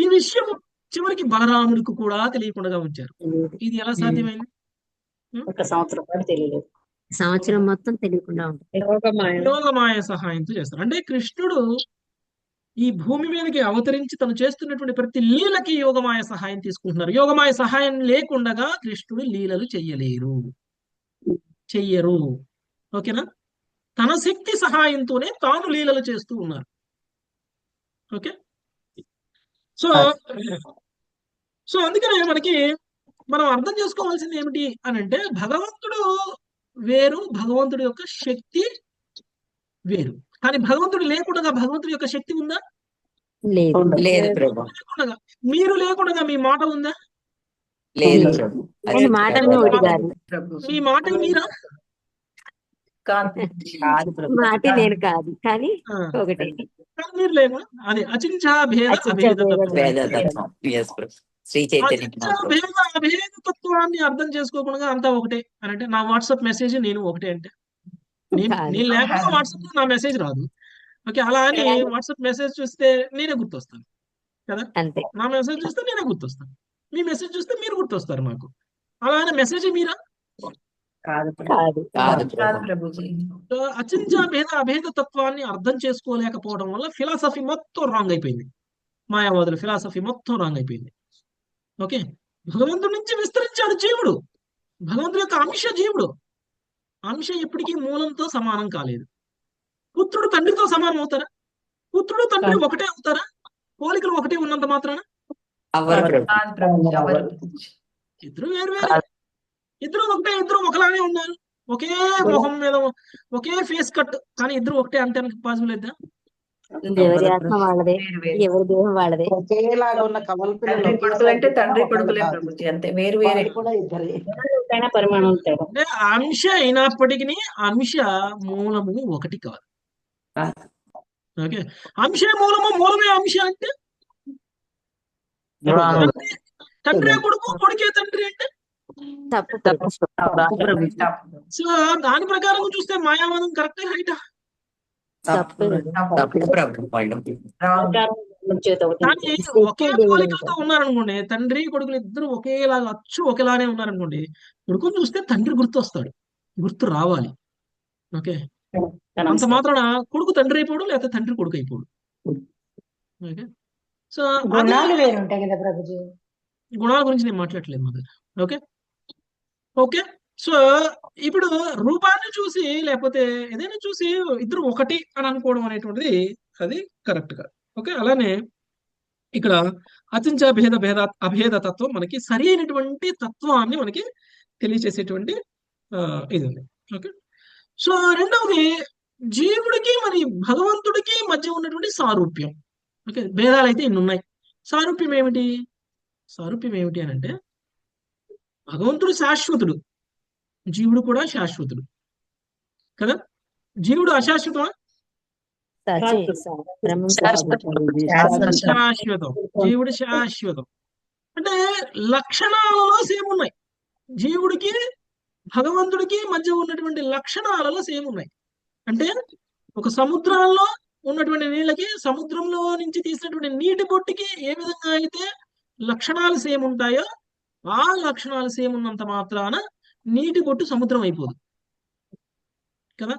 ఈ విషయం చివరికి బలరాముడికి కూడా తెలియకుండా ఉంచారు. ఇది ఎలా సాధ్యమైంది? ఒక సంవత్సరం పాటు తెలియలేదు. సంవత్సరం మొత్తం తెలియకుండా ఉంటుంది. యోగమాయ సహాయంతో చేస్తారు. అంటే కృష్ణుడు ఈ భూమి మీదకి అవతరించి తను చేస్తున్నటువంటి ప్రతి లీలకి యోగమాయ సహాయం తీసుకుంటున్నారు. యోగమాయ సహాయం లేకుండగా కృష్ణుడు లీలలు చెయ్యరు. ఓకేనా? తన శక్తి సహాయంతోనే తాను లీలలు చేస్తూ ఉన్నారు. ఓకే, సో అందుకనే మనం అర్థం చేసుకోవాల్సింది ఏమిటి అని అంటే, భగవంతుడు వేరు, భగవంతుడి యొక్క శక్తి వేరు. కానీ భగవంతుడు లేకుండా భగవంతుడి యొక్క శక్తి ఉందా? లేదు. లేదు ప్రభు, లేకుండా మీరు లేకుండా మీ మాట ఉందా? లేదు ప్రభు. ఆయన మాటలు ఒకటి కాదు. మీ మాట మీరా? కాదు ప్రభు. మాట నేను కాదు కానీ ఆ, ఒకటే. కానీ మీరు లేకుండా అదే అచించా భేద అభేద తత్వం. వేదతత్వం. ఎస్ ప్రభు, శ్రీ చైతన్య అచించా మహాప్రభు. భేద అభేద తత్వాన్ని అర్థం చేసుకోకుండా అంతా ఒకటే అని అంటే, నా వాట్సాప్ మెసేజ్ నేను ఒకటే అంటే, కాదు. నేను లేకుండా వాట్సాప్ లో నా మెసేజ్ రాదు. ఓకే, అలా అని వాట్సాప్ మెసేజ్ చూస్తే నేనే గుర్తొస్తాను కదా. అంతే. నా మెసేజ్ చూస్తే నేనే గుర్తొస్తాను, మీ మెసేజ్ చూస్తే మీరు గుర్తొస్తారు నాకు. అలా అని మెసేజ్ మీరా? కాదు ప్రభు. కాదు. కాదు కాదు ప్రభు. ప్రభుజీ. సో అచించా భేద అభేద తత్వాన్ని అర్థం చేసుకోలేకపోవడం వల్ల ఫిలాసఫీ మొత్తం రాంగ్ అయిపోయింది. మాయావాదుల ఫిలాసఫీ మొత్తం రాంగ్ అయిపోయింది. ఓకే, భగవంతుడి నుంచి విస్తరించాడు జీవుడు, భగవంతుడి యొక్క అంశ జీవుడు. అంశ ఎప్పటికీ మూలంతో సమానం కాలేదు. పుత్రుడు తండ్రితో సమానం అవుతారా? పుత్రుడు తండ్రి ఒకటే అవుతారా? పోలికలు ఒకటే ఉన్నంత మాత్రాన? అవ్వరు ప్రభు. కాదు ప్రభుజీ. ఎవరు? ఇద్దరు వేరు వేరే, ఇద్దరు ఒకటే, ఇద్దరు ఒకలానే ఉన్నారు, ఒకే మొహం మీద ఒకే ఫేస్ కట్, కానీ ఇద్దరు ఒకటే అంటే పాసిబుల్ అయిద్దా? ఎవరి ఆత్మ వాళ్ళదే, వేరు వేరు. ఎవరి దేహం వాళ్ళదే. ఒకేలాగా ఉన్న కవల పిల్లలు తండ్రి కొడుకులు అంటే తండ్రి కొడుకులే ఒకేలాగా ప్రభుజీ, అంతే. వేరు వేరే. వాళ్ళు కూడా ఇద్దరే. పరిమాణం తేడా. అంటే అంశ అయినప్పటికీ అంశ మూలము ఒకటి కాదు. ఓకే, అంశే మూలము, మూలమే అంశ అంటే తండ్రి తండ్రే కొడుకు, కొడుకే తండ్రి అంటే. తప్పు ప్రభుజీ. తప్పు ప్రభుజీ. సో దాని ప్రకారం చూస్తే మాయావాదం కరెక్టే రైటా? తప్పు. తప్పు ప్రభు. వాళ్ళు కానీ ఒకే పోలికలతో ఉన్నారనుకోండి, తండ్రి కొడుకులు ఇద్దరు ఒకేలాగా అచ్చు ఒకేలానే ఉన్నారనుకోండి, కొడుకుని చూస్తే తండ్రి గుర్తు వస్తాడు, గుర్తు రావాలి. ఓకే, అంత మాత్రాన కొడుకు తండ్రి అయిపోడు, లేకపోతే తండ్రి కొడుకు అయిపోడు. ఓకే, సో గుణాలు వేరు ఉంటాయి కదా ప్రభుజీ. గుణాల గురించి నేను మాట్లాడట్లేదు మదర్. ఓకే ఓకే, సో ఇప్పుడు రూపాన్ని చూసి లేకపోతే ఏదైనా చూసి ఇద్దరు ఒకటి అని అనుకోవడం అనేటువంటిది అది కరెక్ట్ కాదు. ఓకే, అలానే ఇక్కడ అచించ భేద అభేద తత్వం మనకి సరి అయినటువంటి తత్వాన్ని మనకి తెలియచేసేటువంటి ఇది ఉంది. ఓకే, సో రెండవది జీవుడికి మరి భగవంతుడికి మధ్య ఉన్నటువంటి సారూప్యం. ఓకే, భేదాలు అయితే ఇన్ని ఉన్నాయి. సారూప్యం ఏమిటి? సారూప్యం ఏమిటి అని అంటే, భగవంతుడు శాశ్వతుడు, జీవుడు కూడా శాశ్వతుడు కదా. జీవుడు అశాశ్వతమా? శాశ్వతం. జీవుడు శాశ్వతం. అంటే లక్షణాలలో సేమ్ ఉన్నాయి. జీవుడికి భగవంతుడికి మధ్య ఉన్నటువంటి లక్షణాలలో సేమ్ ఉన్నాయి. అంటే ఒక సముద్రాల్లో ఉన్నటువంటి నీళ్ళకి, సముద్రంలో నుంచి తీసినటువంటి నీటి బొట్టుకి ఏ విధంగా అయితే లక్షణాలు సేమ్ ఉంటాయో, ఆ లక్షణాలు సేమ్ ఉన్నంత మాత్రాన నీటి బొట్టు సముద్రం అయిపోదు కదా.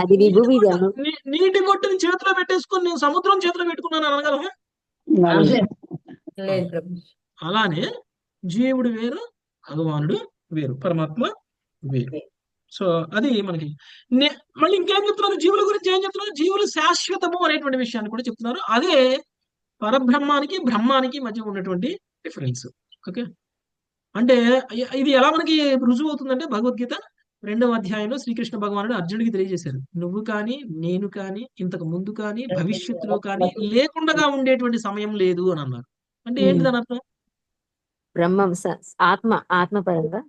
అది విభూవి. నీటి బొట్టుని చేతిలో పెట్టేసుకొని నేను సముద్రం చేతిలో పెట్టుకున్నాను అనగలమా? లేదు ప్రభుజీ. అలానే జీవుడు వేరు, భగవానుడు వేరు, పరమాత్మ వేరు. సో అది మనకి మళ్ళీ ఇంకేం చెప్తున్నారు జీవుల గురించి? ఏం చెప్తున్నారు? జీవులు శాశ్వతము అనేటువంటి విషయాన్ని కూడా చెప్తున్నారు. అదే పరబ్రహ్మానికి బ్రహ్మానికి మధ్య ఉన్నటువంటి డిఫరెన్స్. ఓకే, అంటే ఇది ఎలా మనకి రుజువు అవుతుందంటే భగవద్గీత 2వ అధ్యాయంలో శ్రీకృష్ణ భగవానుడు అర్జునుడికి తెలియజేశారు. నువ్వు కానీ, నేను కానీ, ఇంతకు ముందు కానీ, భవిష్యత్తులో కానీ లేకుండా ఉండేటువంటి సమయం లేదు అని అన్నారు. అంటే ఏంటి దాని అర్థం? బ్రహ్మం ఆత్మపరంగా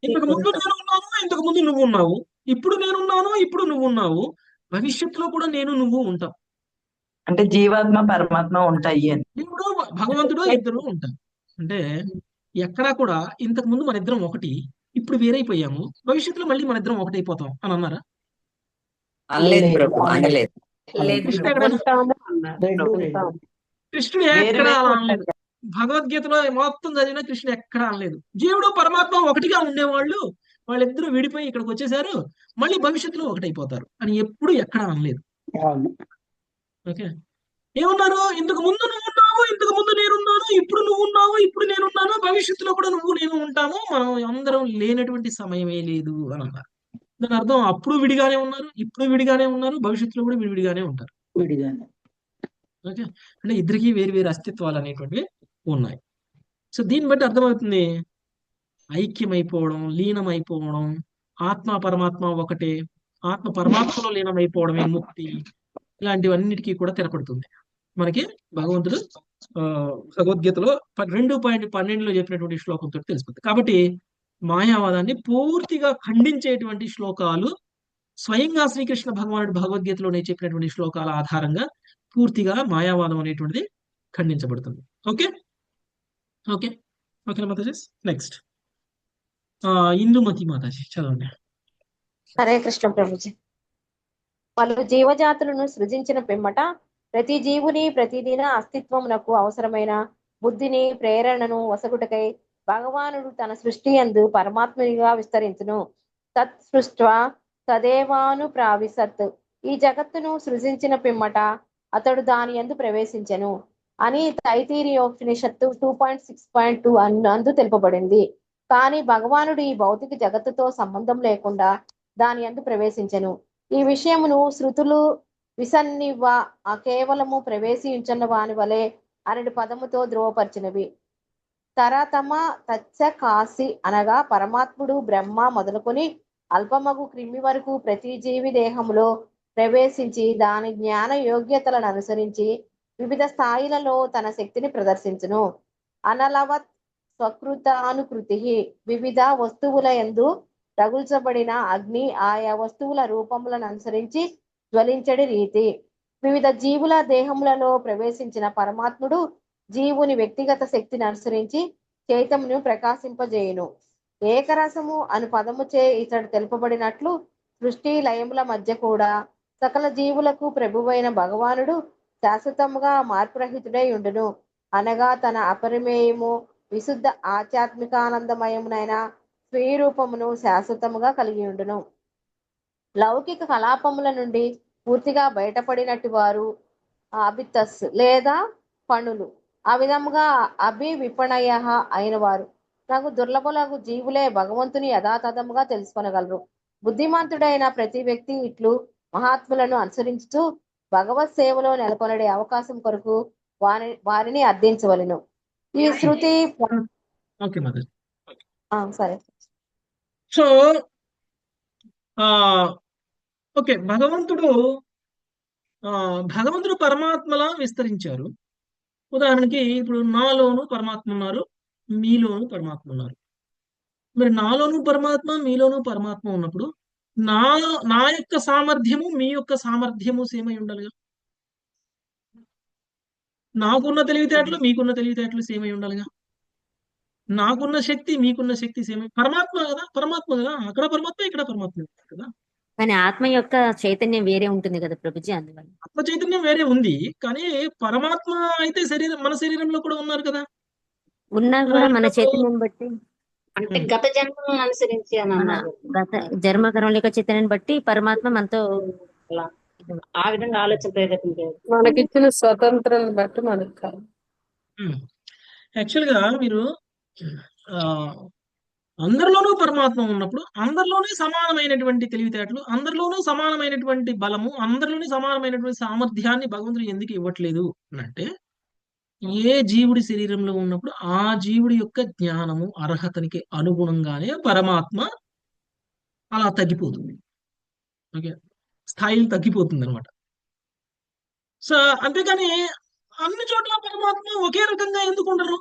ఇంతకు ముందు నేను ఉన్నాను, ఇంతకు ముందు నువ్వు ఉన్నావు, ఇప్పుడు నేనున్నాను, ఇప్పుడు నువ్వు ఉన్నావు, భవిష్యత్తులో కూడా నేను నువ్వు ఉంటాం. అంటే జీవాత్మ పరమాత్మ ఉంటాయి అని. దేవుడు భగవంతుడు ఇద్దరు ఉంటారు. అంటే ఎక్కడా కూడా ఇంతకు ముందు మన ఇద్దరం ఒకటి, ఇప్పుడు వేరైపోయాము, భవిష్యత్తులో మళ్ళీ మన ఇద్దరం ఒకటైపోతాం అని అన్నారా? అనలేదు ప్రభు, అనలేదు. లేదు కృష్ణ ప్రభుజీ. ఎక్కడ కృష్ణుడు ఎక్కడ అలా అనలేదు. భగవద్గీతలో మొత్తం చదివిన కృష్ణుడు ఎక్కడ అనలేదు. జీవుడు పరమాత్మ ఒకటిగా ఉండేవాళ్ళు, వాళ్ళిద్దరూ విడిపోయి ఇక్కడికి వచ్చేసారు, మళ్ళీ భవిష్యత్తులో ఒకటైపోతారు అని ఎప్పుడు ఎక్కడ అనలేదు. ఓకే, ఏమన్నారు? ఇంతకు ముందు నువ్వు ఉన్నావు, ఇంతకు ముందు నేనున్నాను, ఇప్పుడు నువ్వు ఉన్నావు, ఇప్పుడు నేనున్నాను, భవిష్యత్తులో కూడా నువ్వు నేను ఉంటాము, మనం అందరం లేనటువంటి సమయమే లేదు అని అన్నారు. దాని అర్థం అప్పుడు విడిగానే ఉన్నారు, ఇప్పుడు విడిగానే ఉన్నారు, భవిష్యత్తులో కూడా విడిగానే ఉంటారు. ఓకే, అంటే ఇద్దరికి వేరు వేరు అస్తిత్వాలు అనేటువంటివి ఉన్నాయి. సో దీన్ని బట్టి అర్థమవుతుంది ఐక్యమైపోవడం, లీనమైపోవడం, ఆత్మ పరమాత్మ ఒకటే, ఆత్మ పరమాత్మలో లీనమైపోవడమే ముక్తి, ఇలాంటివన్నిటికీ కూడా తెరపడుతుంది మనకి భగవంతుడు భగవద్గీతలో 2:12లో చెప్పినటువంటి శ్లోకంతో తెలిసిపోతుంది. కాబట్టి మాయావాదాన్ని పూర్తిగా ఖండించేటువంటి శ్లోకాలు స్వయంగా శ్రీకృష్ణ భగవానుడు భగవద్గీతలోనే చెప్పినటువంటి శ్లోకాల ఆధారంగా పూర్తిగా మాయావాదం అనేటువంటిది ఖండించబడుతుంది. Okay okay okay Mataji. Next Indumathi Mataji చదవండి. హరే కృష్ణ ప్రభుజీ. పలు జీవజాతులను సృజించిన పిమ్మట ప్రతి జీవుని ప్రతిదిన అస్తిత్వమునకు అవసరమైన బుద్ధిని ప్రేరణను వసగుటకై భగవానుడు తన సృష్టి యందు పరమాత్మనిగా విస్తరించును. తత్ సృష్ట్వా తదేవాను ప్రావిశత్. ఈ జగత్తును సృజించిన పిమ్మట అతడు దాని యందు ప్రవేశించెను అని తైతీరియోపనిషత్తు 2.6.2 అందు తెలుపబడింది. కానీ భగవానుడు ఈ భౌతిక జగత్తుతో సంబంధం లేకుండా దాని యందు ప్రవేశించెను. ఈ విషయమును శృతులు విసన్నివ్వ కేవలము ప్రవేశించున్న వాని వలె అనడి పదముతో ధ్రువపరిచినవి. తరతమ తచ్చ కాసి అనగా పరమాత్ముడు బ్రహ్మ మొదలుకొని అల్పమగు క్రిమి వరకు ప్రతి జీవి దేహములో ప్రవేశించి దాని జ్ఞాన యోగ్యతలను అనుసరించి వివిధ స్థాయిలలో తన శక్తిని ప్రదర్శించును. అనలవత్ స్వకృతానుకృతి. వివిధ వస్తువుల యందు రగుల్చబడిన అగ్ని ఆయా వస్తువుల రూపములను అనుసరించి జ్వలించడి రీతి. వివిధ జీవుల దేహములలో ప్రవేశించిన పరమాత్ముడు జీవుని వ్యక్తిగత శక్తిని అనుసరించి చైతన్యను ప్రకాశింపజేయును. ఏకరసము అను పదముచే ఇతడు తెలుపబడినట్లు సృష్టి లయముల మధ్య కూడా సకల జీవులకు ప్రభువైన భగవానుడు శాశ్వతముగా మార్పురహితుడై ఉండును. అనగా తన అపరిమేయము విశుద్ధ ఆధ్యాత్మికానందమయమునైన స్వీరూపమును శాశ్వతముగా కలిగి ఉండును. లౌకిక కలాపముల నుండి పూర్తిగా బయటపడినట్టు వారు అభితస్ లేదా పణులు, ఆ విధముగా అభివిపణయ అయిన వారు నాకు దుర్లభులకు జీవులే భగవంతుని యథాతథముగా తెలుసుకొనగలరు. బుద్ధిమంతుడైన ప్రతి వ్యక్తి ఇట్లు మహాత్ములను అనుసరించుతూ భగవత్ సేవలో నెలకొనడే అవకాశం కొరకు వారిని అర్థించవలెను. ఈ శృతి ఓకే మాతాజీ. సరే. సో ఓకే, భగవంతుడు పరమాత్మలా విస్తరించారు. ఉదాహరణకి ఇప్పుడు నాలోను పరమాత్మ ఉన్నారు, మీలోను పరమాత్మ ఉన్నారు. మరి నాలోను పరమాత్మ, మీలోను పరమాత్మ ఉన్నప్పుడు నా యొక్క సామర్థ్యము మీ యొక్క సామర్థ్యము సేమై ఉండాలిగా. నాకున్న తెలివితేటలు మీకున్న తెలివితేటలు సేమై ఉండాలిగా. నాకున్న శక్తి మీకున్న శక్తి సేమై, పరమాత్మ కదా, అక్కడ పరమాత్మ ఇక్కడ పరమాత్మ కదా. కానీ ఆత్మ యొక్క చైతన్యం వేరే ఉంటుంది కదా ప్రభుజీ, అందువల్ల ఆత్మ చైతన్యం వేరే ఉంది, కానీ పరమాత్మ అయితే మన శరీరంలో కూడా ఉన్నారు కదా. ఉన్నా కూడా మన చైతన్యం బట్టి, అంటే గత జన్మలను అనుసరించి అని అన్నారు. గత జన్మకరం యొక్క చైతన్యాన్ని బట్టి పరమాత్మ మనతో ఆ విధంగా ఆలోచన ప్రేరేపణ మనకిచ్చిన స్వతంత్రాన్ని బట్టి మనకు కాదు. యాక్చువల్గా మీరు ఆ, అందరిలోనూ పరమాత్మ ఉన్నప్పుడు అందరిలోనే సమానమైనటువంటి తెలివితేటలు, అందరిలోనూ సమానమైనటువంటి బలము, అందరిలోనూ సమానమైనటువంటి సామర్థ్యాన్ని భగవంతుడు ఎందుకు ఇవ్వట్లేదు అని అంటే, ఏ జీవుడి శరీరంలో ఉన్నప్పుడు ఆ జీవుడి యొక్క జ్ఞానము అర్హతనికి అనుగుణంగానే పరమాత్మ అలా తగ్గిపోతుంది. ఓకే, స్థాయిలు తగ్గిపోతుంది అనమాట. సో అంతేకాని అన్ని చోట్ల పరమాత్మ ఒకే రకంగా ఎందుకు ఉండరు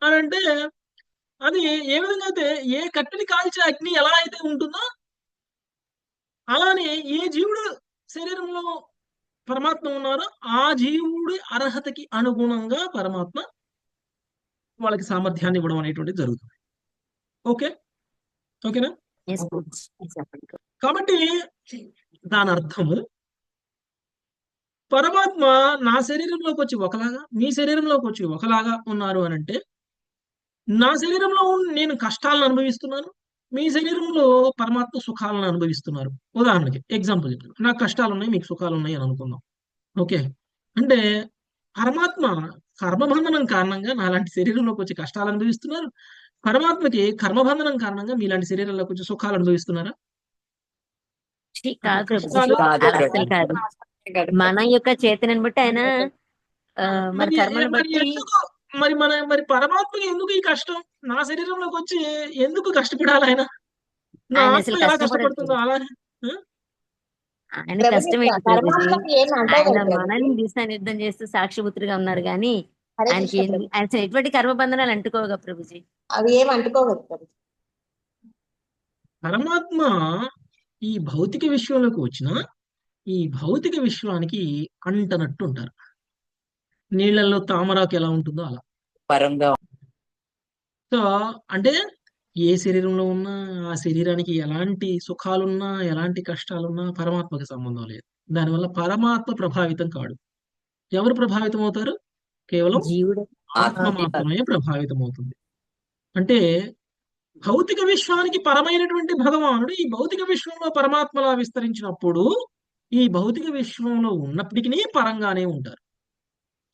అని అంటే, అది ఏ విధంగా అయితే ఏ కట్టెని కాల్చే అగ్ని ఎలా అయితే ఉంటుందో అలానే ఏ జీవుడు శరీరంలో పరమాత్మ ఉన్నారో ఆ జీవుడి అర్హతకి అనుగుణంగా పరమాత్మ వాళ్ళకి సామర్థ్యాన్ని ఇవ్వడం అనేటువంటిది జరుగుతుంది. ఓకే, ఓకేనా? Yes, ప్రభుజీ. చెప్పండి. కాబట్టి దాని అర్థము పరమాత్మ నా శరీరంలోకి వచ్చి ఒకలాగా, మీ శరీరంలోకి వచ్చి ఒకలాగా ఉన్నారు అని అంటే, నా శరీరంలో నేను కష్టాలను అనుభవిస్తున్నాను, మీ శరీరంలో పరమాత్మ సుఖాలను అనుభవిస్తున్నారు. ఉదాహరణకి ఎగ్జాంపుల్ చెప్తాను. నాకు కష్టాలు ఉన్నాయి, మీకు సుఖాలు ఉన్నాయి అని అనుకుందాం. ఓకే, అంటే పరమాత్మ కర్మబంధనం కారణంగా నాలాంటి శరీరంలోకి వచ్చి కష్టాలు అనుభవిస్తున్నారు, పరమాత్మకి కర్మబంధనం కారణంగా మీలాంటి శరీరంలోకి వచ్చి సుఖాలు అనుభవిస్తున్నారా? కాదు ప్రభుజీ, కష్టాలు కాదు అలా అసలు కాదు. మన యొక్క చైతన్యాన్ని బట్టి ఆయన మన మరి కర్మను మరి బట్టి ఎందుకు మరి పరమాత్మకి ఎందుకు ఈ కష్టం? నా శరీరంలోకి వచ్చి ఎందుకు కష్టపడాలి ఆయన? నా ఆయన ఆత్మ అసలు ఎలా కష్టపడరు కష్టపడుతుందో అలానే. ఆ? ఆయన ప్రభుజీ కష్టం ఏంటి ప్రభుజీ? పరమాత్మకి ఏం ఆయన అంటలేదు ప్రభుజీ. మనల్ని దిశానిర్ధం చేస్తూ సాక్షిపుత్రిగా ఉన్నారు కానీ హరే ఆయనకి కృష్ణ ప్రభు. ఆయన ఎటువంటి కర్మబంధనాలు అంటుకోగా ప్రభుజీ. అవి ఏం అంటుకోవద్దు ప్రభుజీ. పరమాత్మ ఈ భౌతిక విశ్వంలోకి వచ్చిన ఈ భౌతిక విశ్వానికి అంటనట్టు ఉంటారు. నీళ్లలో తామరాకు ఎలా ఉంటుందో అలా. పరంగా సో అంటే ఏ శరీరంలో ఉన్నా ఆ శరీరానికి ఎలాంటి సుఖాలున్నా ఎలాంటి కష్టాలున్నా పరమాత్మకి సంబంధం లేదు. దానివల్ల పరమాత్మ ప్రభావితం కాడు. ఎవరు ప్రభావితం అవుతారు? కేవలం జీవుడు ఆత్మ మాత్రమే ప్రభావితం అవుతుంది. అంటే భౌతిక విశ్వానికి పరమైనటువంటి భగవానుడు ఈ భౌతిక విశ్వంలో పరమాత్మలా విస్తరించినప్పుడు ఈ భౌతిక విశ్వంలో ఉన్నప్పటికీ పరంగానే ఉంటారు.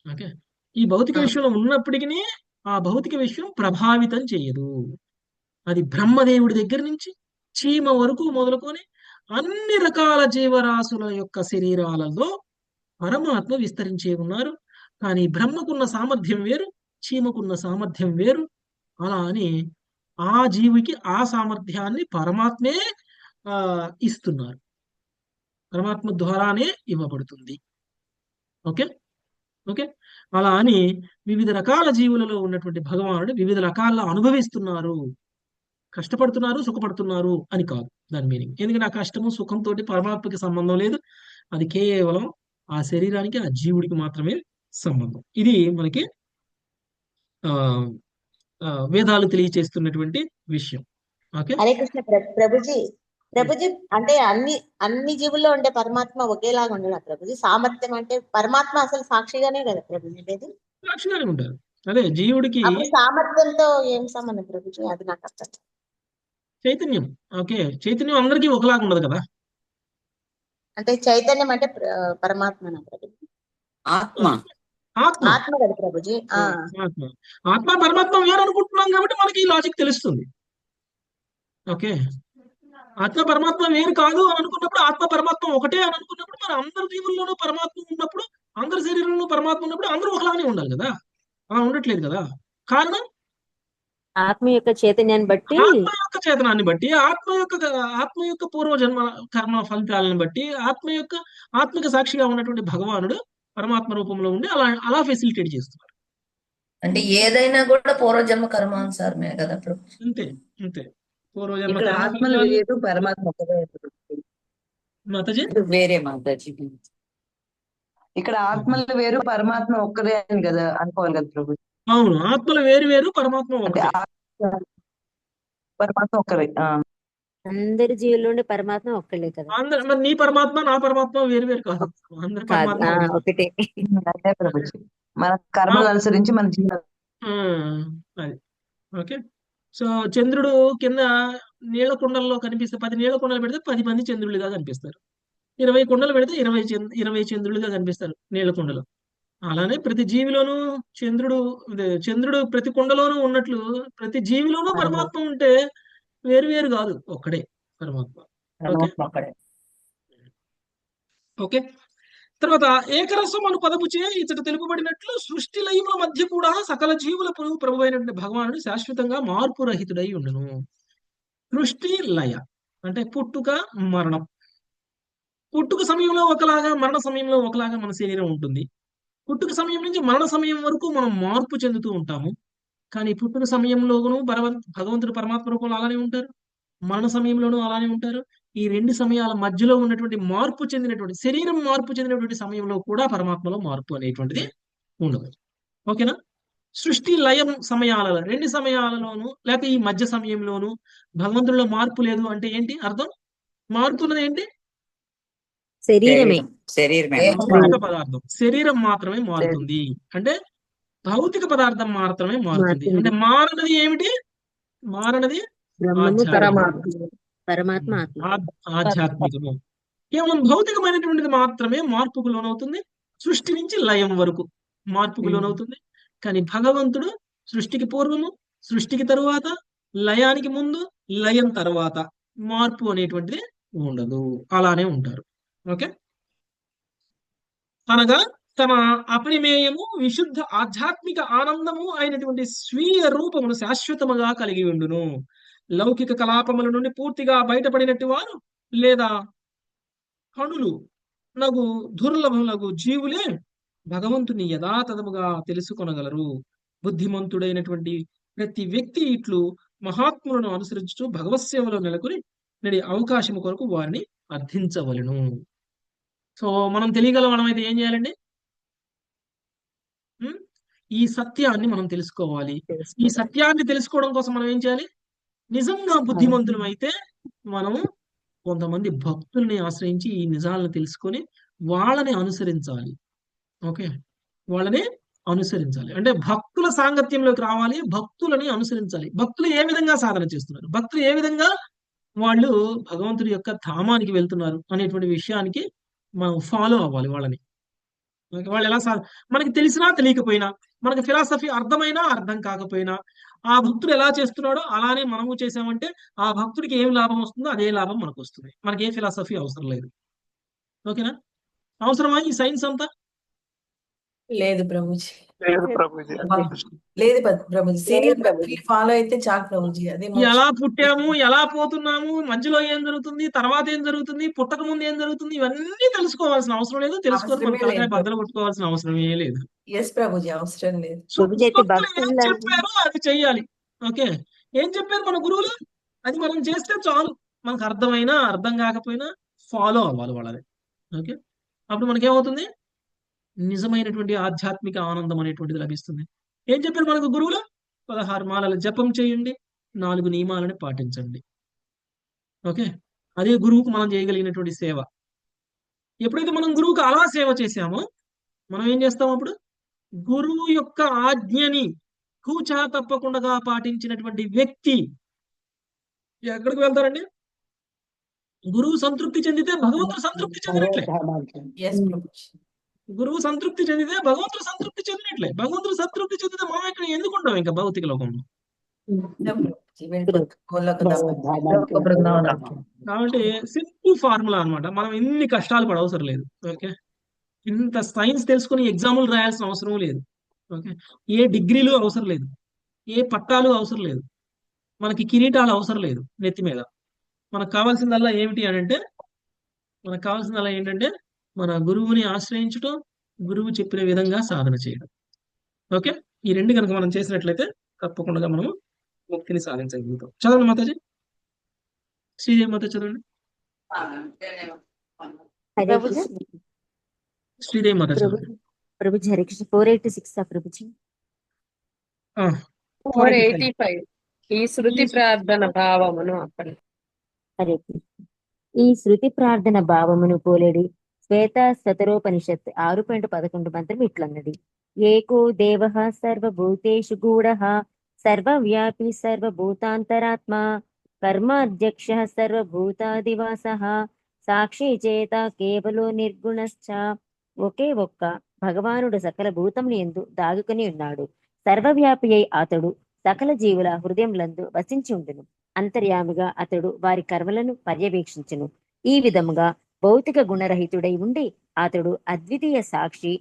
ఓకే, ఈ భౌతిక విశ్వంలో ఉన్నప్పటికీ ఆ భౌతిక విశ్వం ప్రభావితం చేయదు. అది బ్రహ్మదేవుడి దగ్గర నుంచి చీమ వరకు మొదలుకొని అన్ని రకాల జీవరాశుల యొక్క శరీరాలలో పరమాత్మ విస్తరించే ఉన్నారు. కానీ బ్రహ్మకున్న సామర్థ్యం వేరు, చీమకున్న సామర్థ్యం వేరు. అలా అని ఆ జీవికి ఆ సామర్థ్యాన్ని పరమాత్మే ఇస్తున్నారు. పరమాత్మ ద్వారానే ఇవ్వబడుతుంది. ఓకే, ఓకే, అలా అని వివిధ రకాల జీవులలో ఉన్నటువంటి భగవానుడు వివిధ రకాల అనుభవిస్తున్నారు, కష్టపడుతున్నారు, సుఖపడుతున్నారు అని కాదు దాని మీనింగ్. ఎందుకంటే ఆ కష్టము సుఖంతో పరమాత్మకి సంబంధం లేదు. అది కేవలం ఆ శరీరానికి, ఆ జీవుడికి మాత్రమే సంబంధం. ఇది మనకి ఆ వేదాలు తెలియచేస్తున్నటువంటి విషయం. ఓకే, హరే కృష్ణ ప్రభుజీ. ప్రభుజీ అంటే అన్ని జీవుల్లో ఉండే పరమాత్మ ఒకేలాగా ఉండడా ప్రభుజీ? సామర్థ్యం అంటే పరమాత్మ అసలు సాక్షిగానే కదా ప్రభుజీ ఉండేది. సాక్షిగానే ఉంటారు. అదే జీవుడికి అప్పుడు సామర్థ్యంతో ఏం సంబంధం ప్రభుజీ? అది నాకు అర్థం. చైతన్యం. ఓకే, చైతన్యం అందరికీ ఒకలాగా ఉండదు కదా. అంటే చైతన్యం అంటే పరమాత్మనా ప్రభుజీ? ఆత్మ ఆత్మ ఆత్మ కదా ప్రభుజీ. ఆత్మ ఆత్మ పరమాత్మ వేరు అనుకుంటున్నాం కాబట్టి మనకి ఈ లాజిక్ తెలుస్తుంది. ఓకే, ఆత్మ పరమాత్మ వేరు కాదు అని అనుకున్నప్పుడు, ఆత్మ పరమాత్మ ఒకటే అని అనుకున్నప్పుడు, మరి అందరి జీవుల్లోనూ పరమాత్మ ఉన్నప్పుడు, అందరి శరీరంలో పరమాత్మ ఉన్నప్పుడు అందరూ ఒకలానే ఉండాలి కదా. అలా ఉండట్లేదు కదా. కారణం ఆత్మ యొక్క చైతన్యాన్ని బట్టి ఆత్మ యొక్క చేతనాన్ని బట్టి, ఆత్మ యొక్క పూర్వజన్మ కర్మ ఫలితాలను బట్టి, ఆత్మక సాక్షిగా ఉన్నటువంటి భగవానుడు పరమాత్మ రూపంలో ఉండి అలా ఫెసిలిటేట్ చేస్తున్నారు. అంటే ఏదైనా కూడా పూర్వజన్మ కర్మానుసారమే కదా ప్రభు. అంతే అంతే. పూర్వజన్మ ఇక్కడ కర్మ ఆత్మలు ఫలితాలు. వేరు, పరమాత్మ ఒకటే. మాతాజీ, వేరే మాతాజీ. ఇక్కడ ఆత్మలు వేరు, పరమాత్మ ఒక్కరే అని కదా అనుకోవాలి కదా ప్రభు. అవును, ఆత్మలు వేరు వేరు, పరమాత్మ అంటే ఒకటే. పరమాత్మ ఒక్కరే. అందరి జీవుల్లో ఉండే పరమాత్మ ఒక్కళ్ళే కదా. మరి నీ పరమాత్మ నా పరమాత్మ వేరు వేరు కాదు. అందరి కాదు, పరమాత్మ ఒకటే. ఒకటే. అదే ప్రభుజీ, మన కర్మలు అనుసరించి మన జీవనం. అది ఓకే. సో చంద్రుడు కింద నీళ్ల కుండల్లో కనిపిస్తే 10 నీళ్ల కుండలు పెడితే 10 మంది చంద్రులుగా కనిపిస్తారు. 20 కుండలు పెడితే 20 చంద్రులుగా కనిపిస్తారు నీళ్ల కుండలో. అలానే ప్రతి జీవిలోనూ చంద్రుడు ప్రతి కుండలోనూ ఉన్నట్లు ప్రతి జీవిలోనూ పరమాత్మ ఉంటే వేరు వేరు కాదు, ఒక్కడే పరమాత్మ. ఓకే పరమాత్మ ఒక్కడే. ఓకే. తర్వాత ఏకరసం అను పదపుచే ఇతడు తెలుపబడినట్లు సృష్టి లయముల మధ్య కూడా సకల జీవుల ప్రభు అయినటువంటి భగవానుడు శాశ్వతంగా మార్పు రహితుడై ఉండును. సృష్టి లయ అంటే పుట్టుక మరణం. పుట్టుక సమయంలో ఒకలాగా, మరణ సమయంలో ఒకలాగా మన శరీరం ఉంటుంది. పుట్టుక సమయం నుంచి మరణ సమయం వరకు మనం మార్పు చెందుతూ ఉంటాము. కానీ పుట్టుక సమయంలోనూ భగవంతుడు పరమాత్మ రూపంలో అలానే ఉంటారు, మరణ సమయంలోనూ అలానే ఉంటారు. ఈ రెండు సమయాల మధ్యలో ఉన్నటువంటి మార్పు చెందినటువంటి శరీరం మార్పు చెందినటువంటి సమయంలో కూడా పరమాత్మలో మార్పు అనేటువంటిది ఉండదు. ఓకేనా? సృష్టి లయం సమయాలలో రెండు సమయాలలోనూ లేకపోతే ఈ మధ్య సమయంలోనూ భగవంతుడిలో మార్పు లేదు అంటే ఏంటి అర్థం? మారుతున్నది ఏంటి? శరీరమే. శరీరమే. భౌతిక పదార్థం, శరీరం మాత్రమే మారుతుంది. అంటే భౌతిక పదార్థం మాత్రమే మారుతుంది. అంటే మారనది ఏమిటి? మారనది బ్రహ్మము పరమాత్మ ఆత్మ. ఆధ్యాత్మికము. కేవలం భౌతికమైనటువంటిది మాత్రమే మార్పుకు లోనవుతుంది. సృష్టి నుంచి లయం వరకు మార్పుకు లోనవుతుంది. కానీ భగవంతుడు సృష్టికి పూర్వము, సృష్టికి తరువాత, లయానికి ముందు, లయం తర్వాత మార్పు అనేటువంటిది ఉండదు, అలానే ఉంటారు. ఓకే. అనగా తన అపరిమేయము విశుద్ధ ఆధ్యాత్మిక ఆనందము అయినటువంటి స్వీయ రూపమును శాశ్వతముగా కలిగి ఉండును. లౌకిక కలాపముల నుండి పూర్తిగా బయటపడినట్టు వారు లేదా కణులు నగు దుర్లభములగు జీవులే భగవంతుని యథాతథముగా తెలుసుకొనగలరు. బుద్ధిమంతుడైనటువంటి ప్రతి వ్యక్తి ఇట్లు మహాత్ములను అనుసరించుతూ భగవత్సేవలో నెలకొని నడి అవకాశము కొరకు వారిని అర్థించవలను. సో మనం తెలియగలమైతే ఏం చేయాలండి? ఈ సత్యాన్ని మనం తెలుసుకోవాలి. ఈ సత్యాన్ని తెలుసుకోవడం కోసం మనం ఏం చేయాలి? నిజంగా బుద్ధిమంతులం అయితే మనము కొంతమంది భక్తుల్ని ఆశ్రయించి ఈ నిజాలను తెలుసుకొని వాళ్ళని అనుసరించాలి. ఓకే, వాళ్ళని అనుసరించాలి అంటే భక్తుల సాంగత్యంలోకి రావాలి, భక్తులని అనుసరించాలి. భక్తులు ఏ విధంగా సాధన చేస్తున్నారు, భక్తులు ఏ విధంగా వాళ్ళు భగవంతుడి యొక్క ధామానికి వెళ్తున్నారు అనేటువంటి విషయానికి మనం ఫాలో అవ్వాలి వాళ్ళని. వాళ్ళు ఎలా మనకి తెలిసినా తెలియకపోయినా, మనకి ఫిలాసఫీ అర్థమైనా అర్థం కాకపోయినా, ఆ భక్తుడు ఎలా చేస్తున్నాడో అలానే మనము చేసామంటే ఆ భక్తుడికి ఏం లాభం వస్తుందో అదే లాభం మనకు వస్తుంది. మనకి ఏ ఫిలాసఫీ అవసరం లేదు. ఓకేనా? అవసరమా ఈ సైన్స్ అంతా? లేదు ప్రభుజీ, లేదు ప్రభుజీ. లేదు ప్రభుజీ. సీరియల్ ఫాలో అయితే చాలు ప్రభుజీ. అదే ఎలా పుట్టాము, ఎలా పోతున్నాము, మధ్యలో ఏం జరుగుతుంది, తర్వాత ఏం జరుగుతుంది, పుట్టక ముందు ఏం జరుగుతుంది, ఇవన్నీ తెలుసుకోవాల్సిన అవసరం లేదు. తెలుసుకొని మన తలకాయ బద్దలు కొట్టుకోవాల్సిన అవసరమే లేదు. ఎస్ ప్రభుజీ, అవసరం లేదు. ఏం చెప్పారో అది చెయ్యాలి. ఓకే, ఏం చెప్పారు మన గురువులు అది మనం చేస్తే చాలు. మనకు అర్థమైనా అర్థం కాకపోయినా ఫాలో అవ్వాలి వాళ్ళని. ఓకే, అప్పుడు మనకేమవుతుంది? నిజమైనటువంటి ఆధ్యాత్మిక ఆనందం అనేటువంటిది లభిస్తుంది. ఏం చెప్పారు మనకు గురువులు? 16 మాలల జపం చేయండి, 4 నియమాలను పాటించండి. ఓకే, అదే గురువుకు మనం చేయగలిగినటువంటి సేవ. ఎప్పుడైతే మనం గురువుకు అలా సేవ చేశామో మనం ఏం చేస్తాం? అప్పుడు గురువు యొక్క ఆజ్ఞని కూచా తప్పకుండా పాటించినటువంటి వ్యక్తి ఎక్కడికి వెళ్తారండి? గురువు సంతృప్తి చెందితే భగవంతుడు సంతృప్తి చెందినట్లే. గురువు సంతృప్తి చెందితే భగవంతుడు సంతృప్తి చెందినట్లే. భగవంతుడు సంతృప్తి చెందితే మనం ఇక్కడ ఎందుకు ఉంటాం ఇంకా భౌతిక లోకంలో? కాబట్టి సింపుల్ ఫార్ములా అన్నమాట. మనం ఎన్ని కష్టాలు పడవసరం లేదు. ఓకే, ఇంత సైన్స్ తెలుసుకుని ఎగ్జాములు రాయాల్సిన అవసరం లేదు. ఓకే, ఏ డిగ్రీలు అవసరం లేదు, ఏ పట్టాలు అవసరం లేదు, మనకి కిరీటాలు అవసరం లేదు నెత్తి మీద. మనకు కావాల్సిందల్లా ఏమిటి అని అంటే, మనకు కావాల్సిందల్లా ఏంటంటే మన గురువుని ఆశ్రయించడం, గురువు చెప్పిన విధంగా సాధన చేయడం. ఓకే, ఈ రెండు కనుక మనం చేసినట్లయితే తప్పకుండా మనము ముక్తిని సాధించగలుగుతాం. చదవండి మాతాజీ, శ్రీదేవి మాత చదవండి. శ్రీదేవి మాత చదవండి. ప్రభుజీ హరే కృష్ణ. 486 ప్రభుజీ. 485 ఈ శృతి ప్రార్థన భావమును అక్కడ. హరే కృష్ణ. ఈ శృతి ప్రార్థన భావమును పోలేడి శ్వేత శతరోపనిషత్ 6.11 మంత్రం ఇట్లన్నది: ఏకో దేవః సర్వభూతేషు గూఢః సర్వవ్యాపి సర్వభూతాంతరాత్మా కర్మాధ్యక్షః సర్వభూతాదివాసః సాక్షి చేత కేవలో నిర్గుణశ్చ. ఒకే ఒక్క భగవానుడు సకల భూతములు యందు దాగుకొని ఉన్నాడు. సర్వవ్యాపి అయి అతడు సకల జీవుల హృదయములందు వసించి ఉండును. అంతర్యామిగా అతడు వారి కర్మలను పర్యవేక్షించును. ఈ విధముగా భౌతిక గుణరహితుడై ఉండి అతడు అద్వితీయ సాక్షి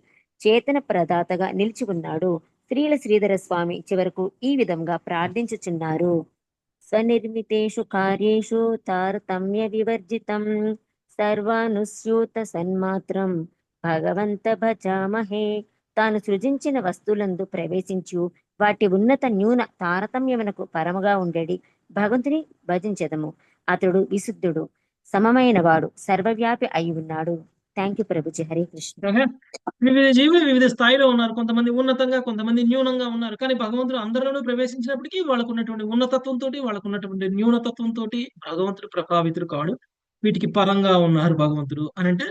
చేతన ప్రదాతగా నిలిచి ఉన్నాడు. శ్రీల శ్రీధర స్వామి చివరకు ఈ విధంగా ప్రార్థించుచున్నారు. స్వనిర్మితేషు కార్యేషు తారతమ్య వివర్జితం సర్వానుస్యూత సన్మాత్రం భగవంత భజామహే. తాను సృజించిన వస్తువులందు ప్రవేశించు వాటి ఉన్నత న్యూన తారతమ్యమునకు పరముగా ఉండేది భగవంతుని భజించదము. అతడు విశుద్ధుడు, సమమైన వాడు, సర్వవ్యాపి అయి ఉన్నాడు. Thank you Prabhuji. Hare Krishna. Okay, వివిధ జీవులు వివిధ స్థాయిలో ఉన్నారు. కొంతమంది ఉన్నతంగా, కొంతమంది న్యూనంగా ఉన్నారు. కానీ భగవంతుడు అందరిలోనూ ప్రవేశించినప్పటికీ వాళ్ళకు ఉన్నటువంటి ఉన్నతత్వంతో, వాళ్ళకు ఉన్నటువంటి న్యూనతత్వంతో భగవంతుడు ప్రభావితుడు కాడు. వీటికి పరంగా ఉన్నారు భగవంతుడు అని అంటే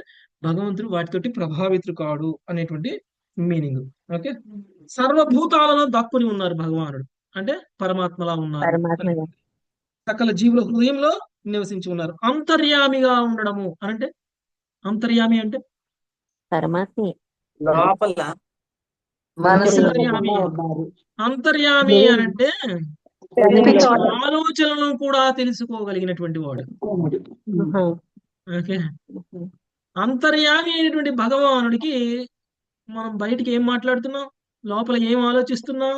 భగవంతుడు వాటితోటి ప్రభావితుడు కాడు అనేటువంటి మీనింగ్. ఓకే, సర్వభూతాలలో దాక్కుని ఉన్నారు భగవానుడు అంటే పరమాత్మలా ఉన్నారు. పరమాత్మగా సకల జీవుల హృదయంలో నివసించి ఉన్నారు. అంతర్యామిగా ఉండడము అనంటే, అంతర్యామి అంటే పరమాత్మే లోపల మనసులో అంతర్యామి. ఉన్నారు. అంతర్యామి అనంటే ఆలోచనలను కూడా తెలుసుకోగలిగినటువంటి వాడు. ఆహా. ఓకే, అంతర్యామి అయినటువంటి భగవానుడికి మనం బయటికి ఏం మాట్లాడుతున్నాం, లోపల ఏం ఆలోచిస్తున్నాం,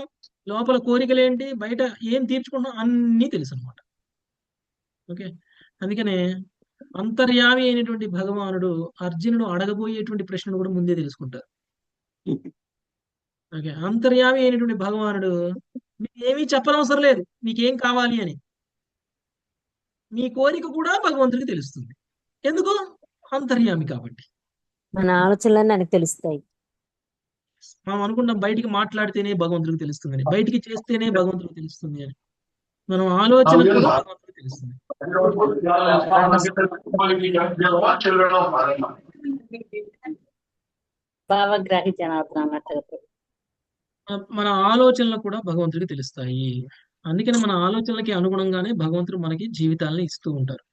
లోపల కోరికలు ఏంటి, బయట ఏం తీర్చుకుంటున్నాం అన్నీ తెలుసు అనమాట. ఓకే, అందుకనే అంతర్యామి అయినటువంటి భగవానుడు అర్జునుడు అడగబోయేటువంటి ప్రశ్నలు కూడా ముందే తెలుసుకుంటారు. ఓకే, అంతర్యామి అయినటువంటి భగవానుడు నీకేమీ చెప్పనవసరం లేదు నీకేం కావాలి అని. నీ కోరిక కూడా భగవంతుడికి తెలుస్తుంది. ఎందుకు? అంతర్యామి కాబట్టి. మన ఆలోచనలన్నీ ఆయనకు తెలుస్తాయి. మనం అనుకుంటాం బయటికి మాట్లాడితేనే భగవంతుడికి తెలుస్తుందని, బయటికి చేస్తేనే భగవంతుడికి తెలుస్తుంది అని. మనం ఆలోచన కూడా భగవంతుడికి తెలుస్తుంది. భావగ్రాహి జనార్దన అన్నట్టు. మన ఆలోచనలు కూడా భగవంతుడికి తెలుస్తాయి. అందుకని మన ఆలోచనలకి అనుగుణంగానే భగవంతుడు మనకి జీవితాలను ఇస్తూ ఉంటారు.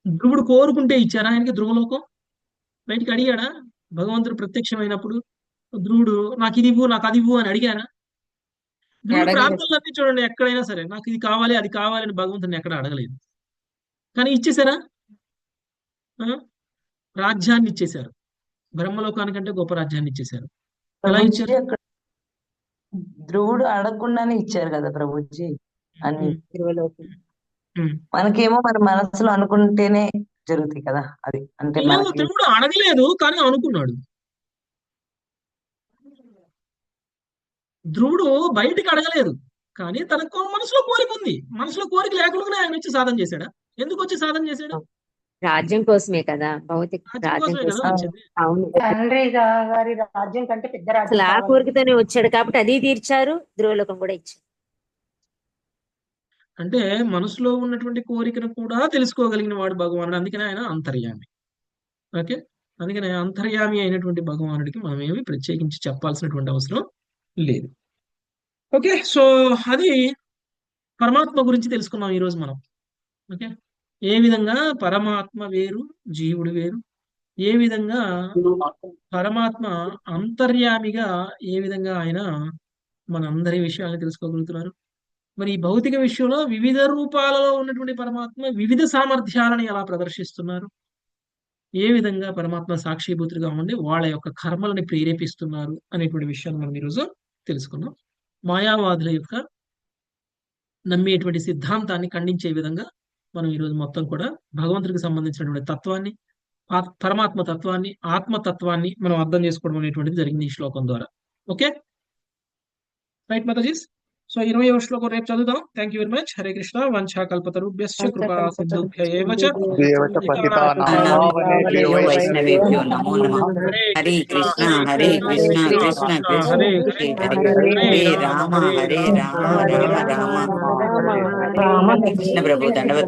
ధ్రువుడు కోరుకుంటే ఇచ్చారా ఆయనకి ధ్రువలోకం? బయటికి అడిగాడా? భగవంతుడు ప్రత్యక్షమైనప్పుడు ధ్రువుడు నాకు ఇది ఇవ్వు, నాకు అది ఇవ్వు అని అడిగారా? ధ్రువుడు అడగలేదు. ప్రార్థనలన్నీ చూడండి, ఎక్కడైనా సరే నాకు ఇది కావాలి అది కావాలని భగవంతుని ఎక్కడ అడగలేదు. కానీ ఇచ్చేసారా? రాజ్యాన్ని ఇచ్చేశారు. బ్రహ్మలోకానికంటే గొప్ప రాజ్యాన్ని ఇచ్చేశారు. ఎలా ప్రభుజీ ఇచ్చారు? అక్కడ ధ్రువుడు అడగకుండానే ఇచ్చారు కదా ప్రభుజీ అన్ని. ధ్రువలోకం. మనకేమో మన మనసులో అనుకుంటేనే జరుగుతాయి కదా, అది అంటే మనకి ధ్రువుడు అడగలేదు కానీ అనుకున్నాడు. ధ్రువుడు బయటికి అడగలేదు కానీ తనకు మనసులో కోరిక ఉంది. మనసులో కోరిక లేకుండానే ఆయన వచ్చి సాధన చేశాడా? ఎందుకు వచ్చి సాధన చేశాడు? రాజ్యం కోసమే కదా, భౌతిక రాజ్యం రాజ్యం కోసమే కదా కోసం. వచ్చింది. అవును, తండ్రి గారి రాజ్యం కంటే పెద్ద రాజ్యం అసలు ఆ కావాలి. కోరికతోనే వచ్చాడు కాబట్టి అది తీర్చారు, ధ్రువలోకం కూడా ఇచ్చారు. అంటే మనసులో ఉన్నటువంటి కోరికను కూడా తెలుసుకోగలిగిన వాడు భగవానుడు. అందుకనే ఆయన అంతర్యామి. ఓకే, అందుకనే అంతర్యామి అయినటువంటి భగవానుడికి మనం ఏమి ప్రత్యేకించి చెప్పాల్సినటువంటి అవసరం లేదు. ఓకే, సో అది పరమాత్మ గురించి తెలుసుకున్నాం ఈరోజు మనం. ఓకే, ఏ విధంగా పరమాత్మ వేరు, జీవుడు వేరు, ఏ విధంగా పరమాత్మ అంతర్యామిగా ఏ విధంగా ఆయన మనందరి విషయాలను తెలుసుకోగలుగుతున్నారు. మరి ఈ భౌతిక విషయంలో వివిధ రూపాలలో ఉన్నటువంటి పరమాత్మ వివిధ సామర్థ్యాలను ఎలా ప్రదర్శిస్తున్నారు, ఏ విధంగా పరమాత్మ సాక్షిభూతులుగా ఉండి వాళ్ళ యొక్క కర్మలని ప్రేరేపిస్తున్నారు అనేటువంటి విషయాన్ని మనం ఈరోజు తెలుసుకున్నాం. మాయావాదుల యొక్క నమ్మేటువంటి సిద్ధాంతాన్ని ఖండించే విధంగా మనం ఈరోజు మొత్తం కూడా భగవంతుడికి సంబంధించినటువంటి తత్వాన్ని, పరమాత్మ తత్వాన్ని, ఆత్మతత్వాన్ని మనం అర్థం చేసుకోవడం అనేటువంటిది జరిగింది ఈ శ్లోకం ద్వారా. Okay right Matajis. సో 20వ శ్లోకం రేపు చదువుదాం. Thank you very much. Hare Krishna. వంశాకల్పతరుభ్యశ్చ కృపా సింధుభ్య ఏవ చ నామోభ్యో వైష్ణవేభ్యో నమో నమః. హరే కృష్ణ హరే కృష్ణ కృష్ణ కృష్ణ హరే హరే హరే హరే రామ హరే రామ రామ రామ కృష్ణ ప్రభు దండవత్